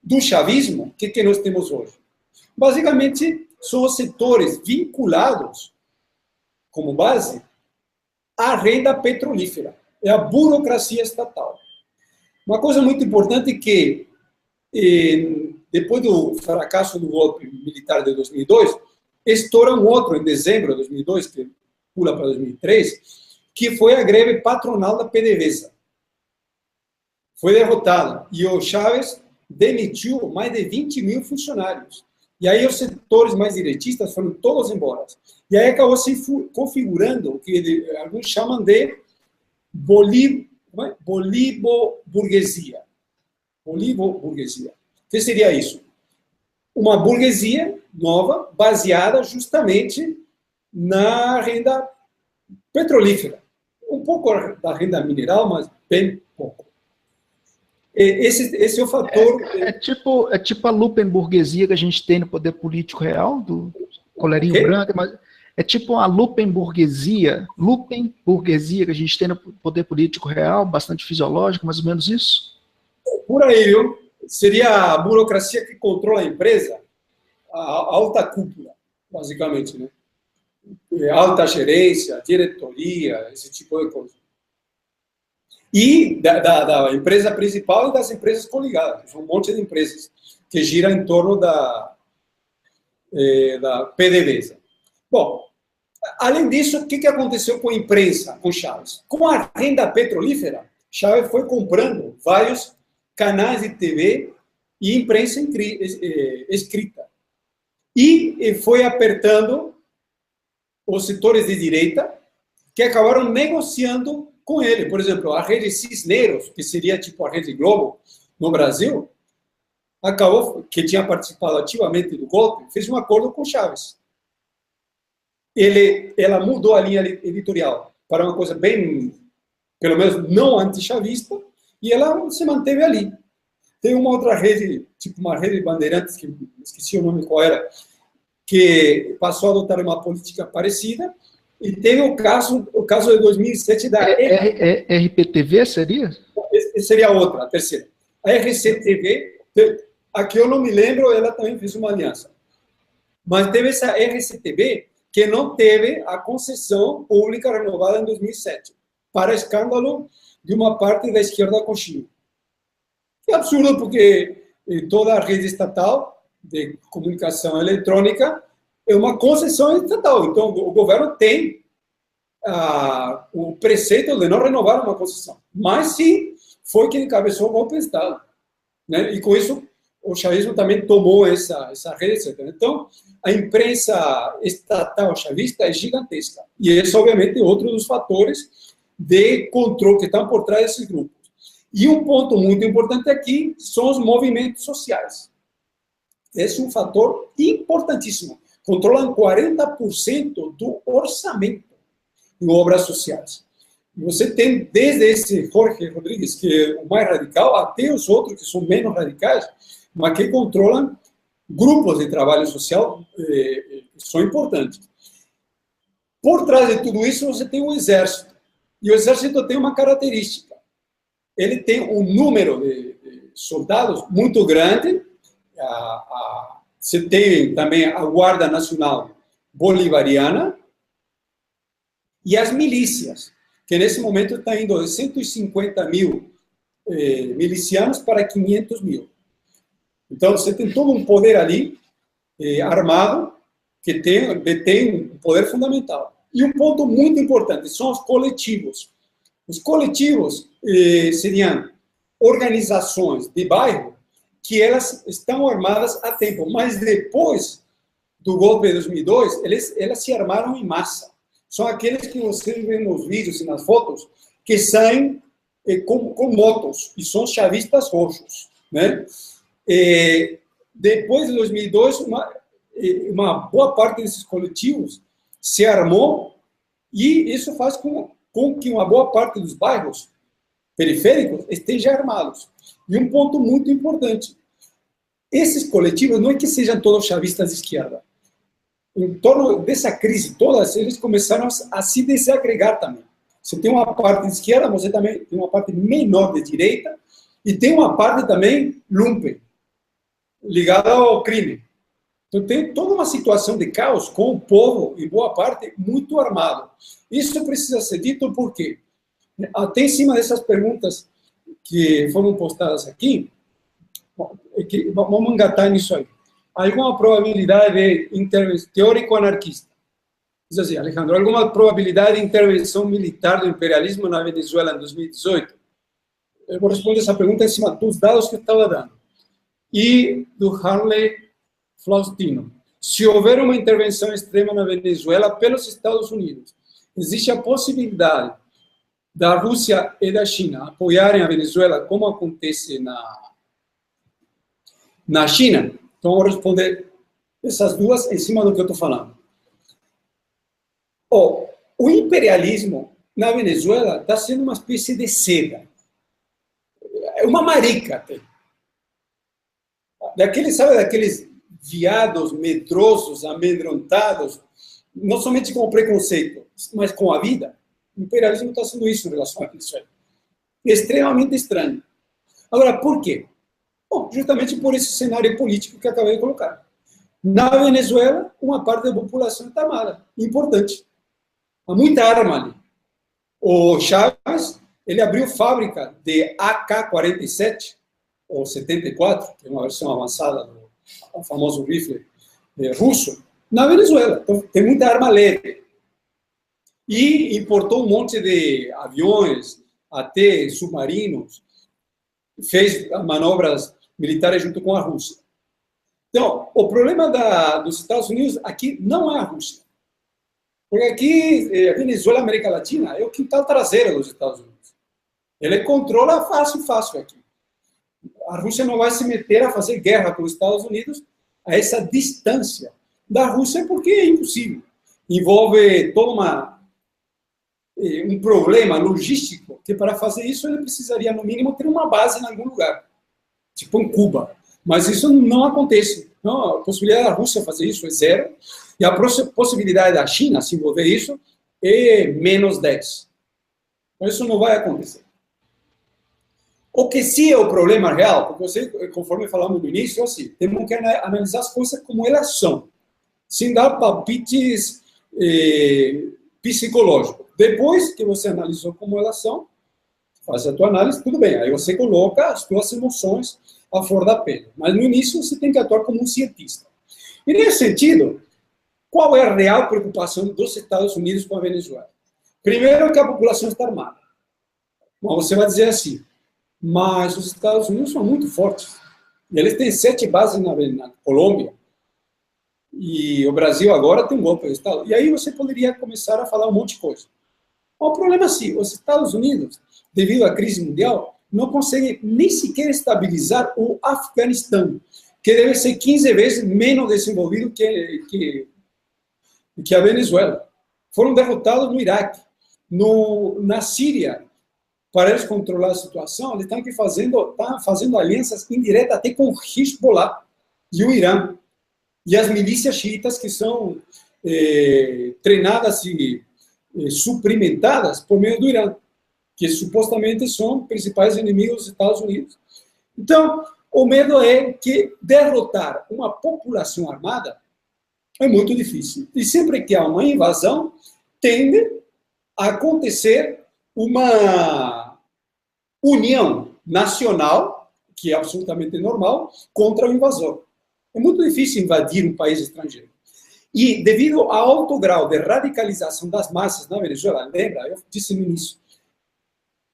do chavismo, o que nós temos hoje? Basicamente, são os setores vinculados, como base, à renda petrolífera. É a burocracia estatal. Uma coisa muito importante é que, depois do fracasso do golpe militar de 2002, estoura um outro em dezembro de 2002, que pula para 2003, que foi a greve patronal da PDVSA. Foi derrotada e o Chávez demitiu mais de 20 mil funcionários. E aí os setores mais direitistas foram todos embora. E aí acabou se configurando o que alguns chamam de bolivo-burguesia. Bolivo-burguesia. O que seria isso? Uma burguesia nova, baseada justamente na renda petrolífera. Um pouco da renda mineral, mas bem pouco. Esse é o fator... É tipo a lupenburguesia que a gente tem no poder político real, do colerinho branco, mas é tipo a lupenburguesia que a gente tem no poder político real, bastante fisiológico, mais ou menos isso? Por aí, viu? Seria a burocracia que controla a empresa, a alta cúpula, basicamente, né? Alta gerência, diretoria, esse tipo de coisa. E da empresa principal e das empresas coligadas. Um monte de empresas que giram em torno da PDVSA. Bom, além disso, o que aconteceu com a imprensa, com Chávez? Com a renda petrolífera, Chávez foi comprando vários canais de TV e imprensa escrita. E foi apertando os setores de direita, que acabaram negociando com ele. Por exemplo, a Rede Cisneros, que seria tipo a Rede Globo no Brasil, acabou, que tinha participado ativamente do golpe, fez um acordo com Chávez. Ela mudou a linha editorial para uma coisa bem, pelo menos, não anti-chavista, e ela se manteve ali. Tem uma outra rede, tipo uma rede de bandeirantes, que esqueci o nome qual era, que passou a adotar uma política parecida, e teve o caso de 2007 da... RPTV seria? Seria outra, a terceira. A RCTV, a que eu não me lembro, ela também fez uma aliança. Mas teve essa RCTV que não teve a concessão pública renovada em 2007, para escândalo de uma parte da esquerda coxinha. É absurdo, porque toda a rede estatal de comunicação eletrônica é uma concessão estatal. Então, o governo tem o preceito de não renovar uma concessão. Mas, sim, foi quem encabeçou o golpe de Estado. Né? E, com isso, o chavismo também tomou essa rede, etc. Então, a imprensa estatal chavista é gigantesca. E esse, obviamente, é outro dos fatores de controle que estão por trás desses grupos. E um ponto muito importante aqui são os movimentos sociais. Esse é um fator importantíssimo. Controlam 40% do orçamento em obras sociais. E você tem desde esse Jorge Rodrigues, que é o mais radical, até os outros que são menos radicais, mas que controlam grupos de trabalho social que são importantes. Por trás de tudo isso, você tem o exército. E o exército tem uma característica. Ele tem um número de soldados muito grande. Você tem também a Guarda Nacional Bolivariana e as milícias, que nesse momento está indo de 150 mil milicianos para 500 mil. Então, você tem todo um poder ali, armado, que detém um poder fundamental. E um ponto muito importante são os coletivos. Os coletivos seriam organizações de bairro que elas estão armadas há tempo, mas depois do golpe de 2002, elas se armaram em massa. São aqueles que vocês veem nos vídeos e nas fotos, que saem com motos, e são chavistas roxos. Né? Depois de 2002, uma boa parte desses coletivos se armou, e isso faz com que uma boa parte dos bairros periféricos estejam armados. E um ponto muito importante, esses coletivos não é que sejam todos chavistas de esquerda. Em torno dessa crise toda, eles começaram a se desagregar também. Você tem uma parte de esquerda, você também tem uma parte menor de direita, e tem uma parte também lumpen, ligada ao crime. Então, tem toda uma situação de caos com o povo, em boa parte, muito armado. Isso precisa ser dito porque, até em cima dessas perguntas que foram postadas aqui, vamos engatar nisso aí. Há alguma probabilidade de intervenção teórico-anarquista? Diz assim, Alejandro, alguma probabilidade de intervenção militar do imperialismo na Venezuela em 2018? Eu vou responder essa pergunta em cima dos dados que eu estava dando. E do Harley Faustino. Se houver uma intervenção extrema na Venezuela pelos Estados Unidos, existe a possibilidade da Rússia e da China apoiarem a Venezuela, como acontece na China? Então, vou responder essas duas em cima do que eu estou falando. O imperialismo na Venezuela está sendo uma espécie de seda. É uma marica até. Sabe, daqueles viados medrosos, amedrontados, não somente com o preconceito, mas com a vida. O imperialismo está sendo isso em relação a Venezuela. É extremamente estranho. Agora, por quê? Bom, justamente por esse cenário político que acabei de colocar. Na Venezuela, uma parte da população está armada, importante. Há muita arma ali. O Chávez, ele abriu fábrica de AK-47, ou 74, que é uma versão avançada do famoso rifle russo, na Venezuela. Então, tem muita arma leve. E importou um monte de aviões, até submarinos, fez manobras militares junto com a Rússia. Então, o problema dos Estados Unidos aqui não é a Rússia. Porque aqui, a Venezuela, a América Latina, é o quintal traseiro dos Estados Unidos. Ele controla fácil aqui. A Rússia não vai se meter a fazer guerra com os Estados Unidos a essa distância da Rússia, porque é impossível. Envolve todo um problema logístico, que para fazer isso ele precisaria, no mínimo, ter uma base em algum lugar, tipo em Cuba. Mas isso não acontece. Não, a possibilidade da Rússia fazer isso é zero, e a possibilidade da China se envolver isso é menos 10. Então, isso não vai acontecer. O que sim é o problema real, porque você, conforme falamos no início, assim, temos que analisar as coisas como elas são, sem dar palpites psicológicos. Depois que você analisou como elas são, faz a tua análise, tudo bem. Aí você coloca as tuas emoções à flor da pele. Mas no início você tem que atuar como um cientista. E nesse sentido, qual é a real preocupação dos Estados Unidos com a Venezuela? Primeiro, que a população está armada. Bom, você vai dizer assim, mas os Estados Unidos são muito fortes. Eles têm 7 bases na Colômbia. E o Brasil agora tem um golpe de Estado. E aí você poderia começar a falar um monte de coisa. O problema é assim, os Estados Unidos, devido à crise mundial, não conseguem nem sequer estabilizar o Afeganistão, que deve ser 15 vezes menos desenvolvido que a Venezuela. Foram derrotados no Iraque, na Síria. Para eles controlar a situação, eles estão fazendo alianças indiretas até com o Hezbollah e o Irã. E as milícias xiitas que são treinadas e suprimentadas por meio do Irã, que supostamente são principais inimigos dos Estados Unidos. Então, o medo é que derrotar uma população armada é muito difícil. E sempre que há uma invasão, tende a acontecer uma união nacional, que é absolutamente normal, contra o invasor. É muito difícil invadir um país estrangeiro. E, devido ao alto grau de radicalização das massas na Venezuela, lembra, eu disse no início,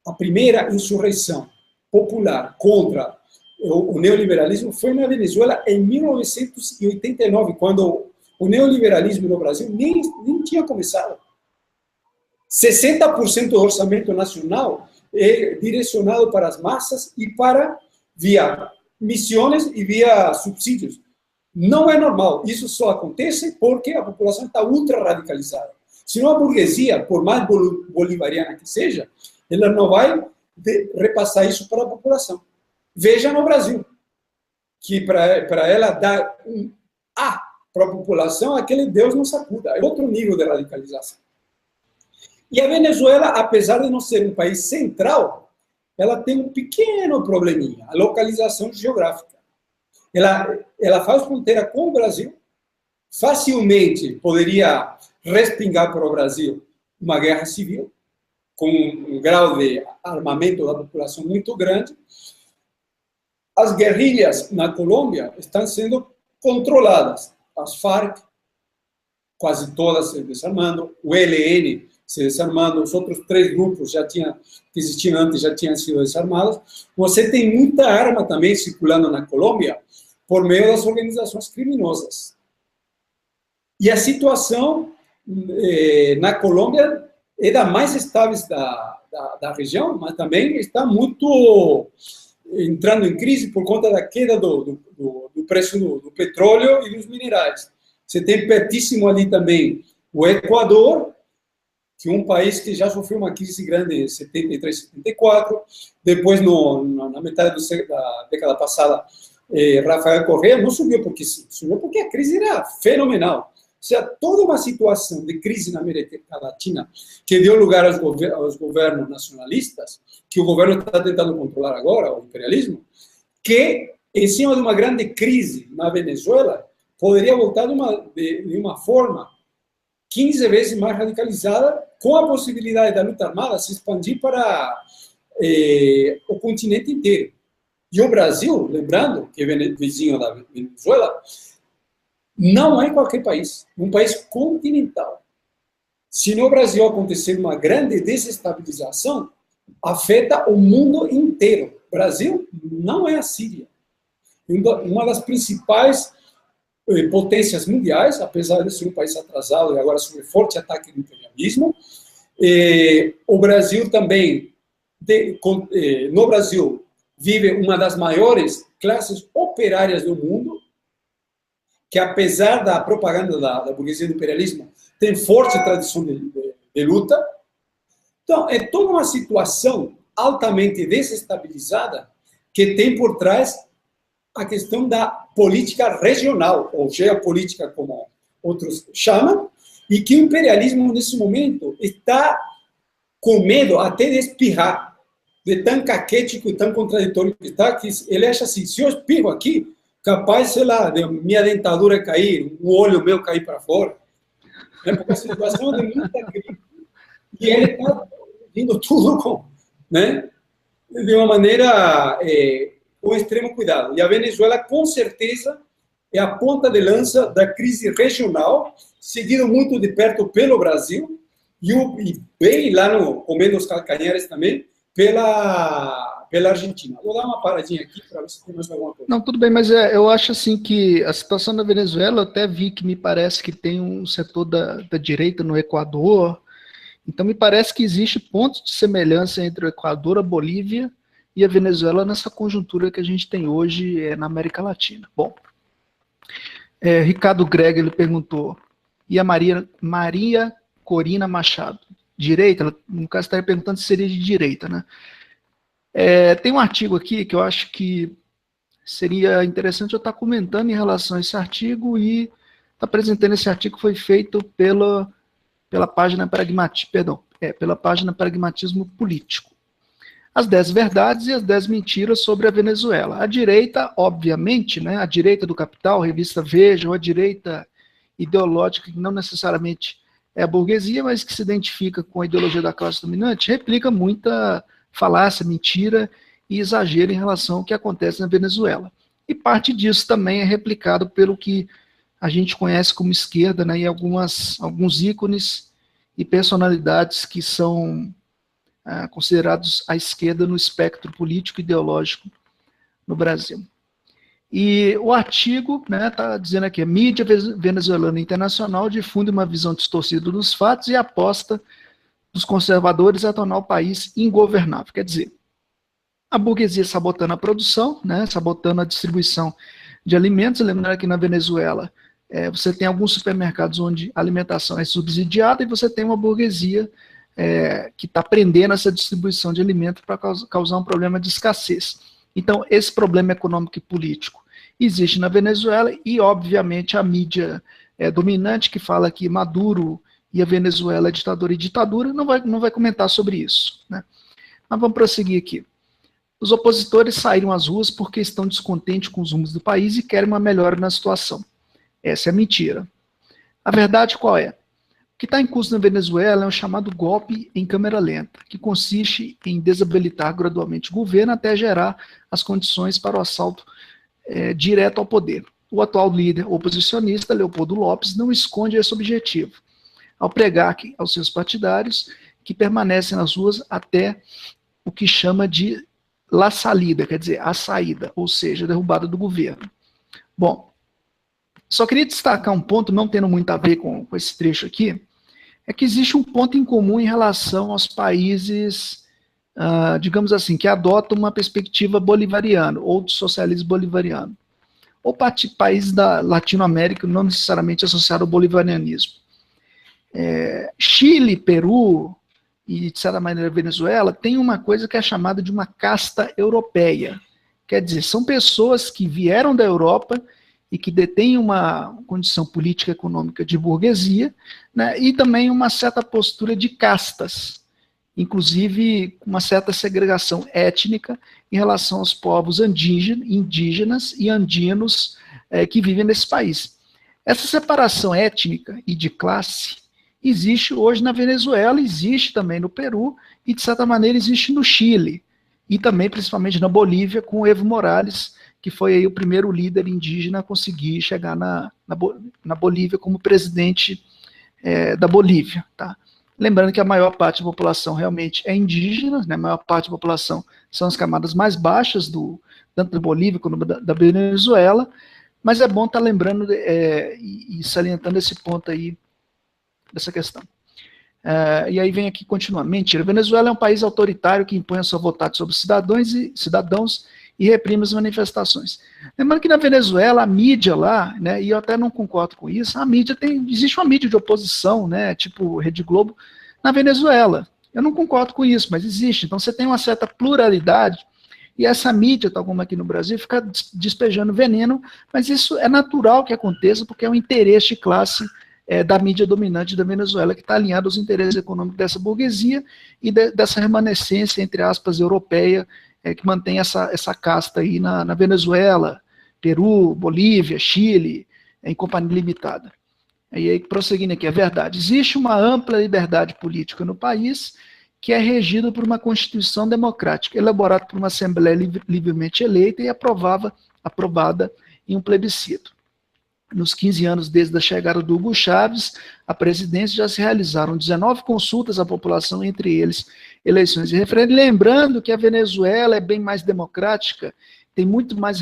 a primeira insurreição popular contra o neoliberalismo foi na Venezuela em 1989, quando o neoliberalismo no Brasil nem tinha começado. 60% do orçamento nacional é direcionado para as massas e para via missões e via subsídios. Não é normal. Isso só acontece porque a população está ultra radicalizada. Senão a burguesia, por mais bolivariana que seja, ela não vai repassar isso para a população. Veja no Brasil, que para ela dar um A para a população, aquele Deus não sacuda. É outro nível de radicalização. E a Venezuela, apesar de não ser um país central, ela tem um pequeno probleminha, a localização geográfica. Ela faz fronteira com o Brasil, facilmente poderia respingar para o Brasil uma guerra civil, com um grau de armamento da população muito grande. As guerrilhas na Colômbia estão sendo controladas. As Farc, quase todas se desarmando, o ELN se desarmando, os outros 3 grupos que existiam antes já tinham sido desarmados. Você tem muita arma também circulando na Colômbia por meio das organizações criminosas. E a situação na Colômbia é da mais estáveis da região, mas também está muito entrando em crise por conta da queda do preço do petróleo e dos minerais. Você tem pertíssimo ali também o Equador, que é um país que já sofreu uma crise grande em 73, 74. Depois, na metade da década passada, Rafael Correa não subiu porque a crise era fenomenal. Ou seja, toda uma situação de crise na América Latina que deu lugar aos governos nacionalistas, que o governo está tentando controlar agora, o imperialismo, que, em cima de uma grande crise na Venezuela, poderia voltar de uma forma 15 vezes mais radicalizada, com a possibilidade da luta armada se expandir para o continente inteiro. E o Brasil, lembrando que é vizinho da Venezuela, não é qualquer país, é um país continental. Se no Brasil acontecer uma grande desestabilização, afeta o mundo inteiro. O Brasil não é a Síria. Uma das principais potências mundiais, apesar de ser um país atrasado e agora sob forte ataque do imperialismo. O Brasil também, no Brasil, vive uma das maiores classes operárias do mundo, que apesar da propaganda da burguesia do imperialismo, tem forte tradição de luta. Então, é toda uma situação altamente desestabilizada que tem por trás a questão da política regional, ou geopolítica, como outros chamam, e que o imperialismo, nesse momento, está com medo até de espirrar, de tão caquético e tão contraditório que está, que ele acha assim, se eu espirro aqui, capaz, sei lá, de minha dentadura cair, um olho meu cair para fora. Porque a situação é de muita crise. E ele está vindo tudo de uma maneira com extremo cuidado. E a Venezuela, com certeza, é a ponta de lança da crise regional, seguido muito de perto pelo Brasil, e bem lá comendo os calcanhares também, pela Argentina. Vou dar uma paradinha aqui para ver se tem mais alguma coisa. Não, tudo bem, mas eu acho assim que a situação da Venezuela, eu até vi que me parece que tem um setor da direita no Equador, então me parece que existe pontos de semelhança entre o Equador, a Bolívia e a Venezuela nessa conjuntura que a gente tem hoje na América Latina. Bom, Ricardo Greg, ele perguntou, e a Maria Corina Machado, direita? Ela, no caso, está perguntando se seria de direita, né? Tem um artigo aqui que eu acho que seria interessante eu estar comentando em relação a esse artigo e estar apresentando esse artigo que foi feito pela página pela página Pragmatismo Político. As 10 verdades e as 10 mentiras sobre a Venezuela. A direita, obviamente, né, a direita do capital, a revista Veja, ou a direita ideológica, que não necessariamente é a burguesia, mas que se identifica com a ideologia da classe dominante, replica muita falácia, mentira e exagero em relação ao que acontece na Venezuela. E parte disso também é replicado pelo que a gente conhece como esquerda, né, e alguns ícones e personalidades que são considerados à esquerda no espectro político e ideológico no Brasil. E o artigo está dizendo aqui, a mídia venezuelana internacional difunde uma visão distorcida dos fatos e aposta dos conservadores a tornar o país ingovernável. Quer dizer, a burguesia sabotando a produção, sabotando a distribuição de alimentos. Lembrando que na Venezuela você tem alguns supermercados onde a alimentação é subsidiada e você tem uma burguesia que está prendendo essa distribuição de alimentos para causar um problema de escassez. Então, esse problema econômico e político existe na Venezuela e, obviamente, a mídia dominante que fala que Maduro e a Venezuela é ditadura e ditadura, não vai comentar sobre isso, né? Mas vamos prosseguir aqui. Os opositores saíram às ruas porque estão descontentes com os rumos do país e querem uma melhora na situação. Essa é a mentira. A verdade qual é? O que está em curso na Venezuela é um chamado golpe em câmera lenta, que consiste em desabilitar gradualmente o governo até gerar as condições para o assalto direto ao poder. O atual líder oposicionista, Leopoldo López, não esconde esse objetivo, ao pregar aos seus partidários que permanecem nas ruas até o que chama de la salida, quer dizer, a saída, ou seja, a derrubada do governo. Bom, só queria destacar um ponto, não tendo muito a ver com esse trecho aqui, é que existe um ponto em comum em relação aos países, digamos assim, que adotam uma perspectiva bolivariana, ou do socialismo bolivariano, ou países da Latinoamérica, não necessariamente associado ao bolivarianismo. Chile, Peru e, de certa maneira, Venezuela, tem uma coisa que é chamada de uma casta europeia. Quer dizer, são pessoas que vieram da Europa e que detêm uma condição política e econômica de burguesia, né, e também uma certa postura de castas, inclusive uma certa segregação étnica em relação aos povos indígenas e andinos que vivem nesse país. Essa separação étnica e de classe existe hoje na Venezuela, existe também no Peru e, de certa maneira, existe no Chile e também, principalmente, na Bolívia, com o Evo Morales, que foi aí o primeiro líder indígena a conseguir chegar na Bolívia como presidente da Bolívia. Tá? Lembrando que a maior parte da população realmente é indígena, né? A maior parte da população são as camadas mais baixas, tanto da Bolívia como da Venezuela, mas é bom estar lembrando e salientando esse ponto aí, dessa questão. E aí vem aqui, continua. Mentira. A Venezuela é um país autoritário que impõe a sua vontade sobre cidadãos e reprime as manifestações. Lembrando que na Venezuela, a mídia lá, né, e eu até não concordo com isso, existe uma mídia de oposição, né, tipo Rede Globo, na Venezuela. Eu não concordo com isso, mas existe. Então você tem uma certa pluralidade, e essa mídia, tal como aqui no Brasil, fica despejando veneno, mas isso é natural que aconteça, porque é um interesse de classe da mídia dominante da Venezuela, que está alinhado aos interesses econômicos dessa burguesia e dessa remanescência, entre aspas, europeia, que mantém essa casta aí na Venezuela, Peru, Bolívia, Chile, em companhia limitada. E aí, prosseguindo aqui, é verdade. Existe uma ampla liberdade política no país, que é regida por uma Constituição democrática, elaborada por uma Assembleia livremente eleita e aprovada em um plebiscito. Nos 15 anos desde a chegada do Hugo Chávez à presidência, já se realizaram 19 consultas à população, entre eles eleições e referendo. Lembrando que a Venezuela é bem mais democrática, tem muito mais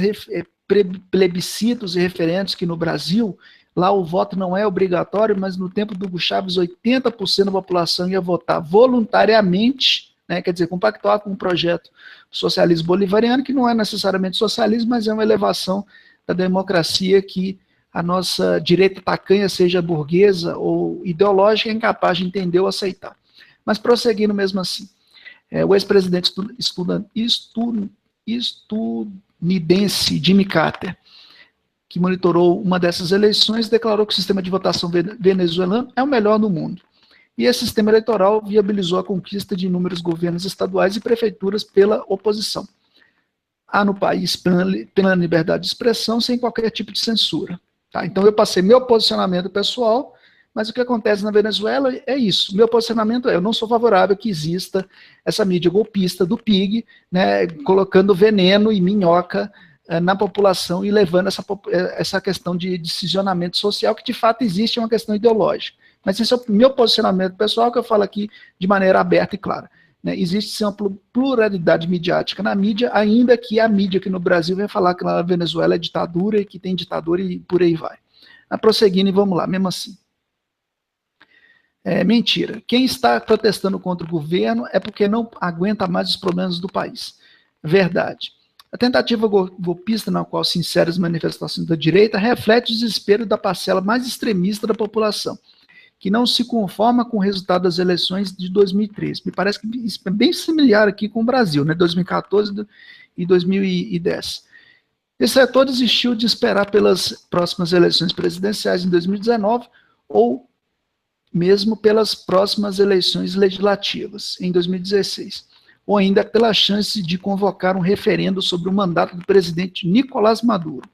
plebiscitos e referendos que no Brasil. Lá o voto não é obrigatório, mas no tempo do Hugo Chávez, 80% da população ia votar voluntariamente, né, quer dizer, compactuar com um projeto socialismo bolivariano, que não é necessariamente socialismo, mas é uma elevação da democracia que a nossa direita tacanha, seja burguesa ou ideológica, é incapaz de entender ou aceitar. Mas prosseguindo mesmo assim, o ex-presidente estadunidense Jimmy Carter, que monitorou uma dessas eleições, declarou que o sistema de votação venezuelano é o melhor do mundo. E esse sistema eleitoral viabilizou a conquista de inúmeros governos estaduais e prefeituras pela oposição. Há no país plena liberdade de expressão, sem qualquer tipo de censura. Tá? Então eu passei meu posicionamento pessoal, mas o que acontece na Venezuela é isso. Meu posicionamento eu não sou favorável que exista essa mídia golpista do PIG, né, colocando veneno e minhoca na população e levando essa questão de decisionamento social, que de fato existe, é uma questão ideológica. Mas esse é o meu posicionamento pessoal, que eu falo aqui de maneira aberta e clara. Né? Existe sim uma pluralidade midiática na mídia, ainda que a mídia aqui no Brasil venha falar que na Venezuela é ditadura e que tem ditadura e por aí vai. Mas prosseguindo e vamos lá, mesmo assim. Mentira. Quem está protestando contra o governo é porque não aguenta mais os problemas do país. Verdade. A tentativa golpista na qual se inserem as manifestações da direita reflete o desespero da parcela mais extremista da população, que não se conforma com o resultado das eleições de 2013. Me parece que isso é bem similar aqui com o Brasil, né? 2014 e 2010. Esse setor desistiu de esperar pelas próximas eleições presidenciais em 2019 ou mesmo pelas próximas eleições legislativas, em 2016, ou ainda pela chance de convocar um referendo sobre o mandato do presidente Nicolás Maduro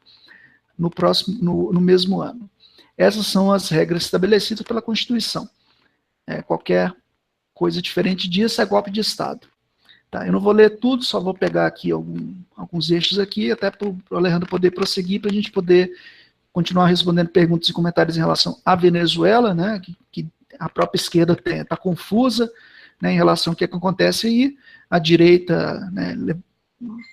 no mesmo ano. Essas são as regras estabelecidas pela Constituição. Qualquer coisa diferente disso é golpe de Estado. Tá, eu não vou ler tudo, só vou pegar aqui alguns eixos aqui, até para o Alejandro poder prosseguir, para a gente poder continuar respondendo perguntas e comentários em relação à Venezuela, né, que a própria esquerda está confusa, né, em relação ao que acontece aí, a direita, né,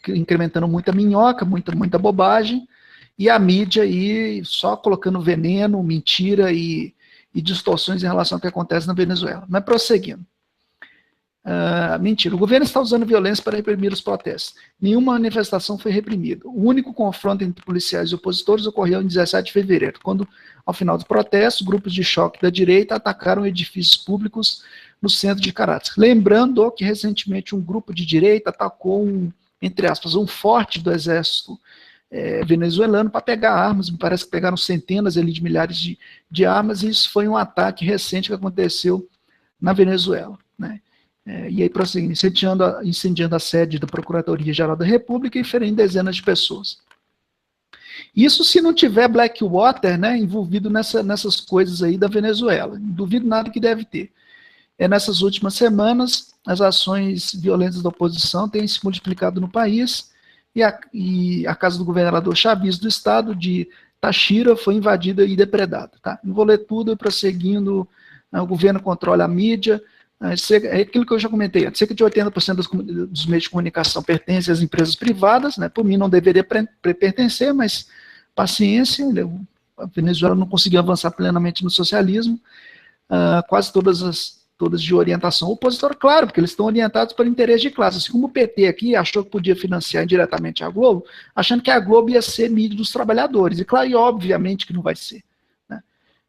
incrementando muita minhoca, muita bobagem, e a mídia aí só colocando veneno, mentira e distorções em relação ao que acontece na Venezuela. Mas prosseguindo. Mentira, o governo está usando violência para reprimir os protestos. Nenhuma manifestação foi reprimida. O único confronto entre policiais e opositores ocorreu em 17 de fevereiro, quando, ao final do protesto, grupos de choque da direita atacaram edifícios públicos no centro de Caracas. Lembrando que, recentemente, um grupo de direita atacou entre aspas, um forte do exército venezuelano para pegar armas, me parece que pegaram centenas ali de milhares de armas, e isso foi um ataque recente que aconteceu na Venezuela, né? E aí prosseguindo, incendiando a sede da Procuradoria-Geral da República e ferindo dezenas de pessoas. Isso se não tiver Blackwater, né, envolvido nessas coisas aí da Venezuela. Não duvido nada que deve ter. Nessas últimas semanas, as ações violentas da oposição têm se multiplicado no país, e a casa do governador chavismo do estado de Táchira foi invadida e depredada. Tá? Não vou ler tudo, prosseguindo, o governo controla a mídia. É aquilo que eu já comentei antes, cerca de 80% dos meios de comunicação pertencem às empresas privadas, né? Por mim não deveria pertencer, mas paciência, a Venezuela não conseguiu avançar plenamente no socialismo, quase todas de orientação opositora, claro, porque eles estão orientados para interesse de classe, assim como o PT aqui achou que podia financiar indiretamente a Globo, achando que a Globo ia ser mídia dos trabalhadores, e claro, e obviamente que não vai ser, né?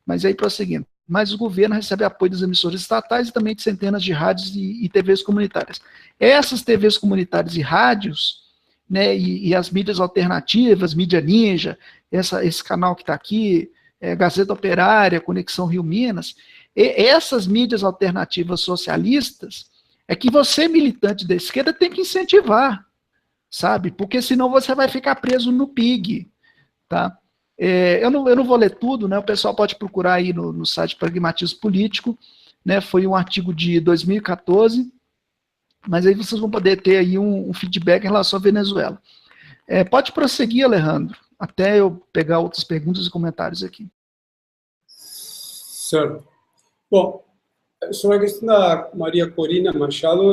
Mas aí prosseguindo. Mas o governo recebe apoio das emissoras estatais e também de centenas de rádios e TVs comunitárias. Essas TVs comunitárias e rádios, né, e as mídias alternativas, Mídia Ninja, esse canal que está aqui, Gazeta Operária, Conexão Rio-Minas, essas mídias alternativas socialistas é que você, militante da esquerda, tem que incentivar, sabe? Porque senão você vai ficar preso no PIG, tá? Eu não vou ler tudo, né? O pessoal pode procurar aí no site Pragmatismo Político, né? Foi um artigo de 2014, mas aí vocês vão poder ter aí um feedback em relação à Venezuela. Pode prosseguir, Alejandro, até eu pegar outras perguntas e comentários aqui. Certo. Bom, sobre a questão da Maria Corina Machado,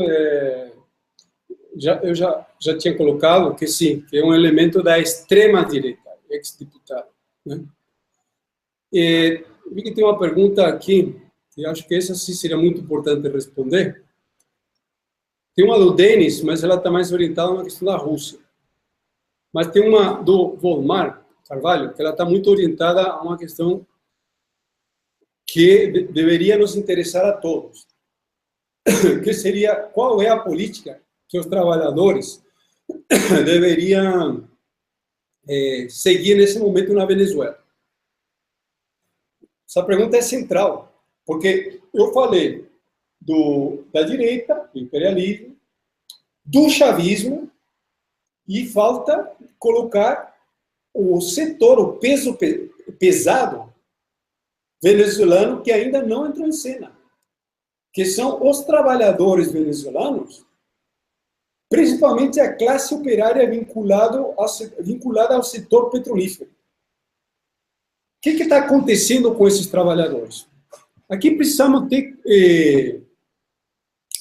eu já tinha colocado que sim, que é um elemento da extrema-direita, ex-deputado, né? Vi que tem uma pergunta aqui, que acho que essa sim seria muito importante responder. Tem uma do Denis, mas ela está mais orientada na questão da Rússia. Mas tem uma do Volmar Carvalho, que ela está muito orientada a uma questão que deveria nos interessar a todos, que seria qual é a política que os trabalhadores deveriam seguir nesse momento na Venezuela. Essa pergunta é central, porque eu falei da direita, do imperialismo, do chavismo, e falta colocar o setor, o peso pesado venezuelano que ainda não entrou em cena, que são os trabalhadores venezuelanos, principalmente a classe operária vinculada ao setor petrolífero. O que está acontecendo com esses trabalhadores? Aqui precisamos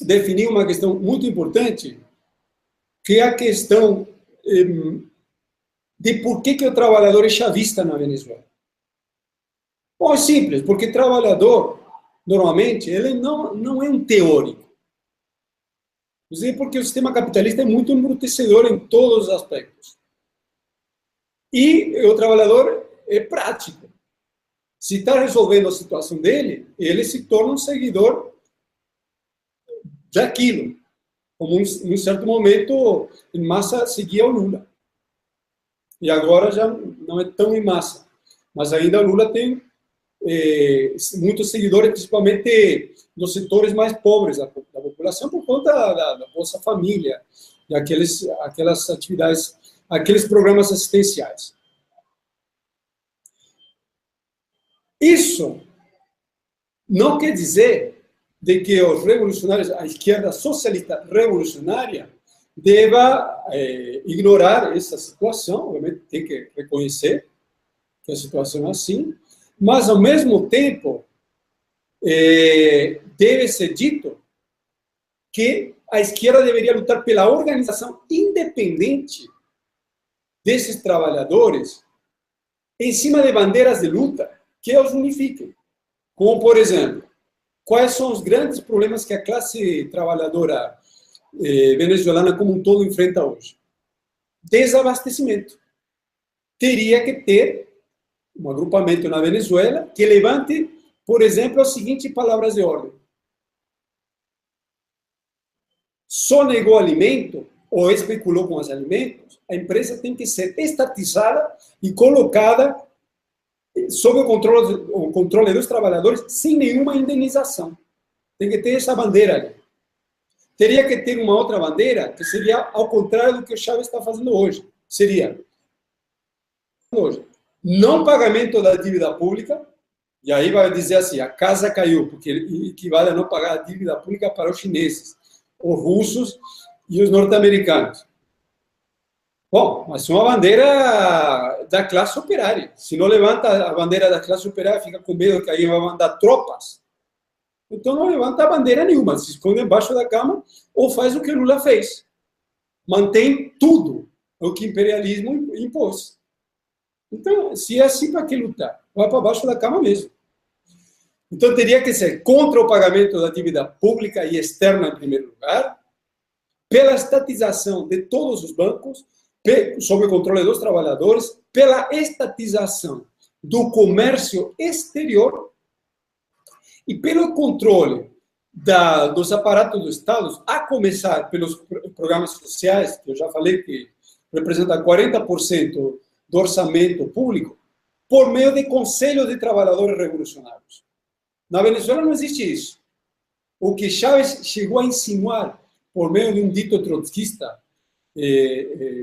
definir uma questão muito importante, que é a questão de por que o trabalhador é chavista na Venezuela. Bom, é simples, porque trabalhador, normalmente, ele não é um teórico. Porque o sistema capitalista é muito embrutecedor em todos os aspectos. E o trabalhador é prático. Se está resolvendo a situação dele, ele se torna um seguidor daquilo. Como em um certo momento, em massa seguia o Lula. E agora já não é tão em massa. Mas ainda o Lula tem muitos seguidores, principalmente dos setores mais pobres da população, por conta da Bolsa Família e aquelas atividades, aqueles programas assistenciais. Isso não quer dizer de que os revolucionários, a esquerda socialista revolucionária, deva ignorar essa situação. Obviamente tem que reconhecer que a situação é assim, mas, ao mesmo tempo, deve ser dito que a esquerda deveria lutar pela organização independente desses trabalhadores em cima de bandeiras de luta que os unifiquem. Como, por exemplo, quais são os grandes problemas que a classe trabalhadora venezuelana como um todo enfrenta hoje? Desabastecimento. Teria que ter um agrupamento na Venezuela que levante, por exemplo, as seguintes palavras de ordem: sonegou alimento ou especulou com os alimentos, a empresa tem que ser estatizada e colocada sob o controle dos trabalhadores sem nenhuma indenização. Tem que ter essa bandeira ali. Teria que ter uma outra bandeira que seria ao contrário do que o Chávez está fazendo hoje. Seria hoje não pagamento da dívida pública, e aí vai dizer assim, a casa caiu, porque equivale a não pagar a dívida pública para os chineses, os russos e os norte-americanos. Bom, mas é uma bandeira da classe operária. Se não levanta a bandeira da classe operária, fica com medo que aí vai mandar tropas. Então não levanta a bandeira nenhuma, se esconde embaixo da cama ou faz o que Lula fez. Mantém tudo o que o imperialismo impôs. Então, se é assim, para que lutar? Vai para baixo da cama mesmo. Então, teria que ser contra o pagamento da dívida pública e externa, em primeiro lugar, pela estatização de todos os bancos, sob o controle dos trabalhadores, pela estatização do comércio exterior e pelo controle dos aparatos do Estado, a começar pelos programas sociais, que eu já falei que representam 40% do orçamento público, por meio de conselhos de trabalhadores revolucionários. Na Venezuela não existe isso. O que Chávez chegou a insinuar, por meio de um dito trotskista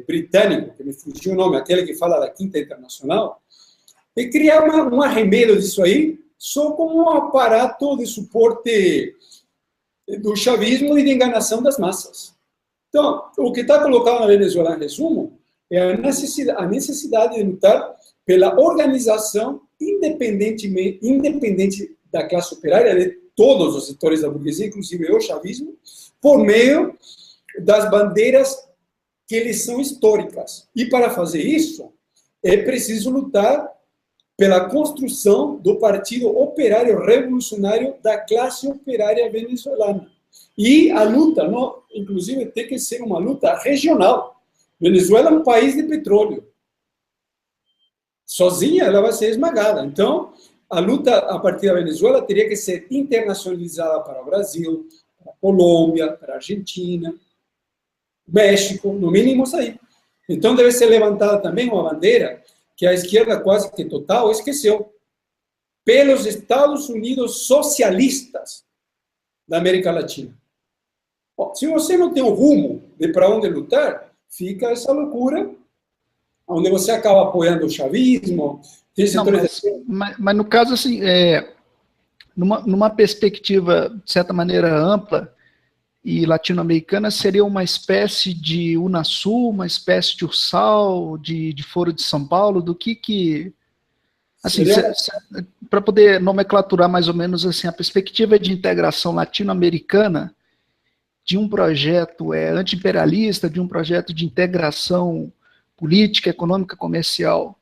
britânico, que me fugiu o nome, aquele que fala da Quinta Internacional, é criar um arremedo disso aí, só como um aparato de suporte do chavismo e de enganação das massas. Então, o que está colocado na Venezuela, em resumo, é a necessidade de lutar pela organização independente da classe operária, de todos os setores da burguesia, inclusive o chavismo, por meio das bandeiras que eles são históricas. E para fazer isso, é preciso lutar pela construção do Partido Operário Revolucionário da classe operária venezuelana. E a luta, inclusive, tem que ser uma luta regional. Venezuela é um país de petróleo. Sozinha, ela vai ser esmagada. Então, a luta a partir da Venezuela teria que ser internacionalizada para o Brasil, para a Colômbia, para a Argentina, México, no mínimo isso aí. Então, deve ser levantada também uma bandeira que a esquerda quase que total esqueceu. Pelos Estados Unidos socialistas da América Latina. Bom, se você não tem um rumo de para onde lutar, fica essa loucura, onde você acaba apoiando o chavismo. Mas no caso, assim, numa perspectiva, de certa maneira, ampla e latino-americana, seria uma espécie de Unasul, uma espécie de Ursal, de Foro de São Paulo, do que assim, para poder nomenclaturar mais ou menos assim, a perspectiva de integração latino-americana de um projeto anti-imperialista, de um projeto de integração política, econômica, comercial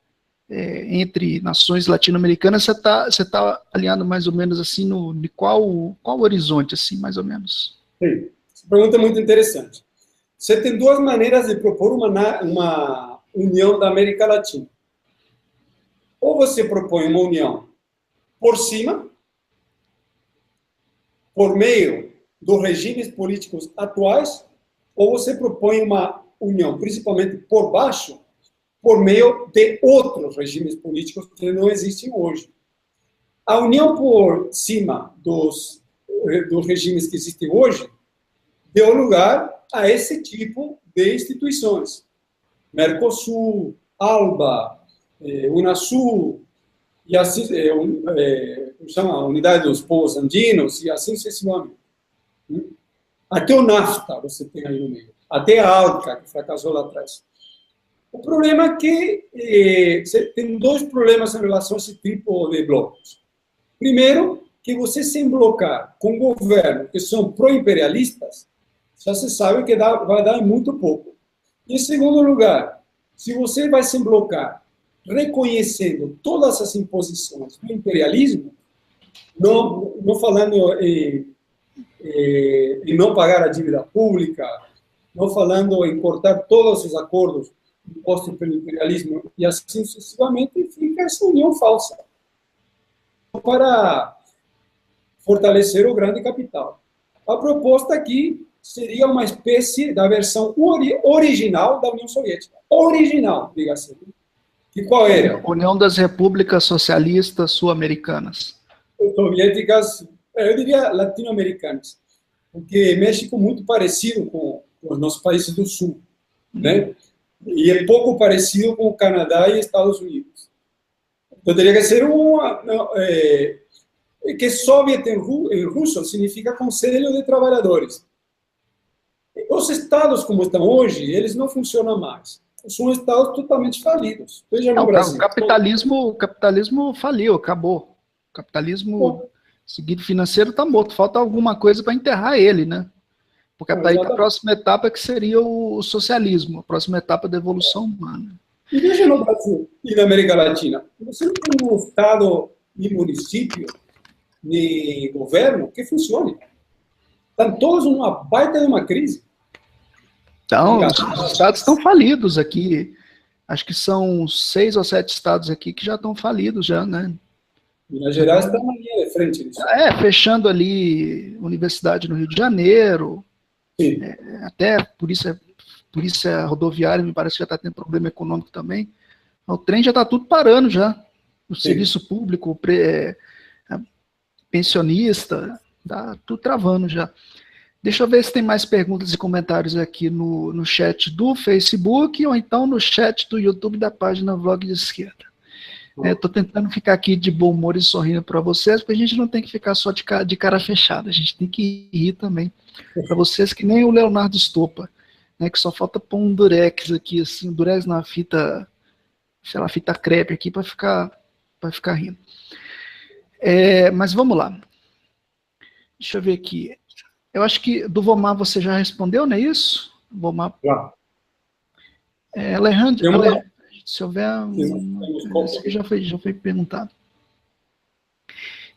entre nações latino-americanas, você tá alinhado mais ou menos assim no qual horizonte, assim, mais ou menos? Sim. Essa pergunta é muito interessante. Você tem duas maneiras de propor uma união da América Latina. Ou você propõe uma união por cima, por meio dos regimes políticos atuais, ou você propõe uma união, principalmente por baixo, por meio de outros regimes políticos que não existem hoje. a união por cima dos regimes que existem hoje deu lugar a esse tipo de instituições. Mercosul, ALBA, Unasul, e assim, chama a Unidade dos Povos Andinos, e assim sucessivamente. Até o NAFTA você tem aí no meio. Até a ALCA, que fracassou lá atrás. O problema é que você tem dois problemas em relação a esse tipo de blocos. Primeiro, que você se emblocar com governos que são pró-imperialistas, já se sabe que vai dar muito pouco. Em segundo lugar, se você vai se emblocar reconhecendo todas as imposições do imperialismo, não falando em não pagar a dívida pública, não falando em cortar todos os acordos impostos pelo imperialismo, e assim sucessivamente, fica essa união falsa para fortalecer o grande capital. A proposta aqui seria uma espécie da versão original da União Soviética. Original, diga assim. E qual era? União das Repúblicas Socialistas Sul-Americanas. Soviéticas, eu diria latino-americanas, porque México é muito parecido com os nossos países do Sul, né? E é pouco parecido com o Canadá e Estados Unidos. Então, teria que ser que Soviet em russo significa Conselho de Trabalhadores. Os estados como estão hoje, eles não funcionam mais. São estados totalmente falidos. Veja no Brasil. O capitalismo faliu, acabou. O capitalismo seguido financeiro está morto. Falta alguma coisa para enterrar ele, né? Porque daí a próxima etapa que seria o socialismo, a próxima etapa da evolução humana. E veja no Brasil e na América Latina. Você não tem um estado, nem município, nem governo que funcione. Estão todos numa baita de uma crise. Então, os estados estão falidos aqui. Acho que são 6 ou 7 estados aqui que já estão falidos, já, né? Minas Gerais está na linha de frente nisso. Fechando ali Universidade no Rio de Janeiro. Sim. Até por isso a rodoviária me parece que já está tendo problema econômico também. O trem já está tudo parando já. O serviço público, pensionista, está tudo travando já. Deixa eu ver se tem mais perguntas e comentários aqui no chat do Facebook ou então no chat do YouTube da página Vlog de Esquerda. Estou tentando ficar aqui de bom humor e sorrindo para vocês, porque a gente não tem que ficar só de cara fechada, a gente tem que rir também. Para vocês que nem o Leonardo Estopa, né, que só falta pôr um durex aqui, assim, um durex na fita, sei lá, fita crepe aqui para ficar rindo. Mas vamos lá. Deixa eu ver aqui. Eu acho que do Vomar você já respondeu, não é isso? Vomar. Já. Alejandro, se houver... Isso aqui já foi perguntado.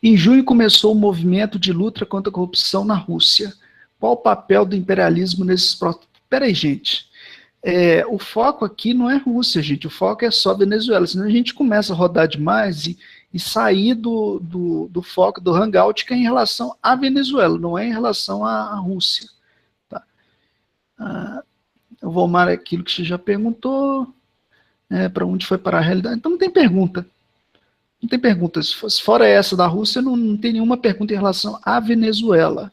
Em junho começou o movimento de luta contra a corrupção na Rússia. Qual o papel do imperialismo nesses próximos... Peraí, gente. O foco aqui não é Rússia, gente. O foco é só Venezuela. Senão a gente começa a rodar demais e sair do foco do Hangout, que é em relação à Venezuela, não é em relação à Rússia. Tá? Eu vou amar aquilo que você já perguntou. Para onde foi parar a realidade? Então não tem pergunta. Não tem perguntas. Fora essa da Rússia, não tem nenhuma pergunta em relação à Venezuela.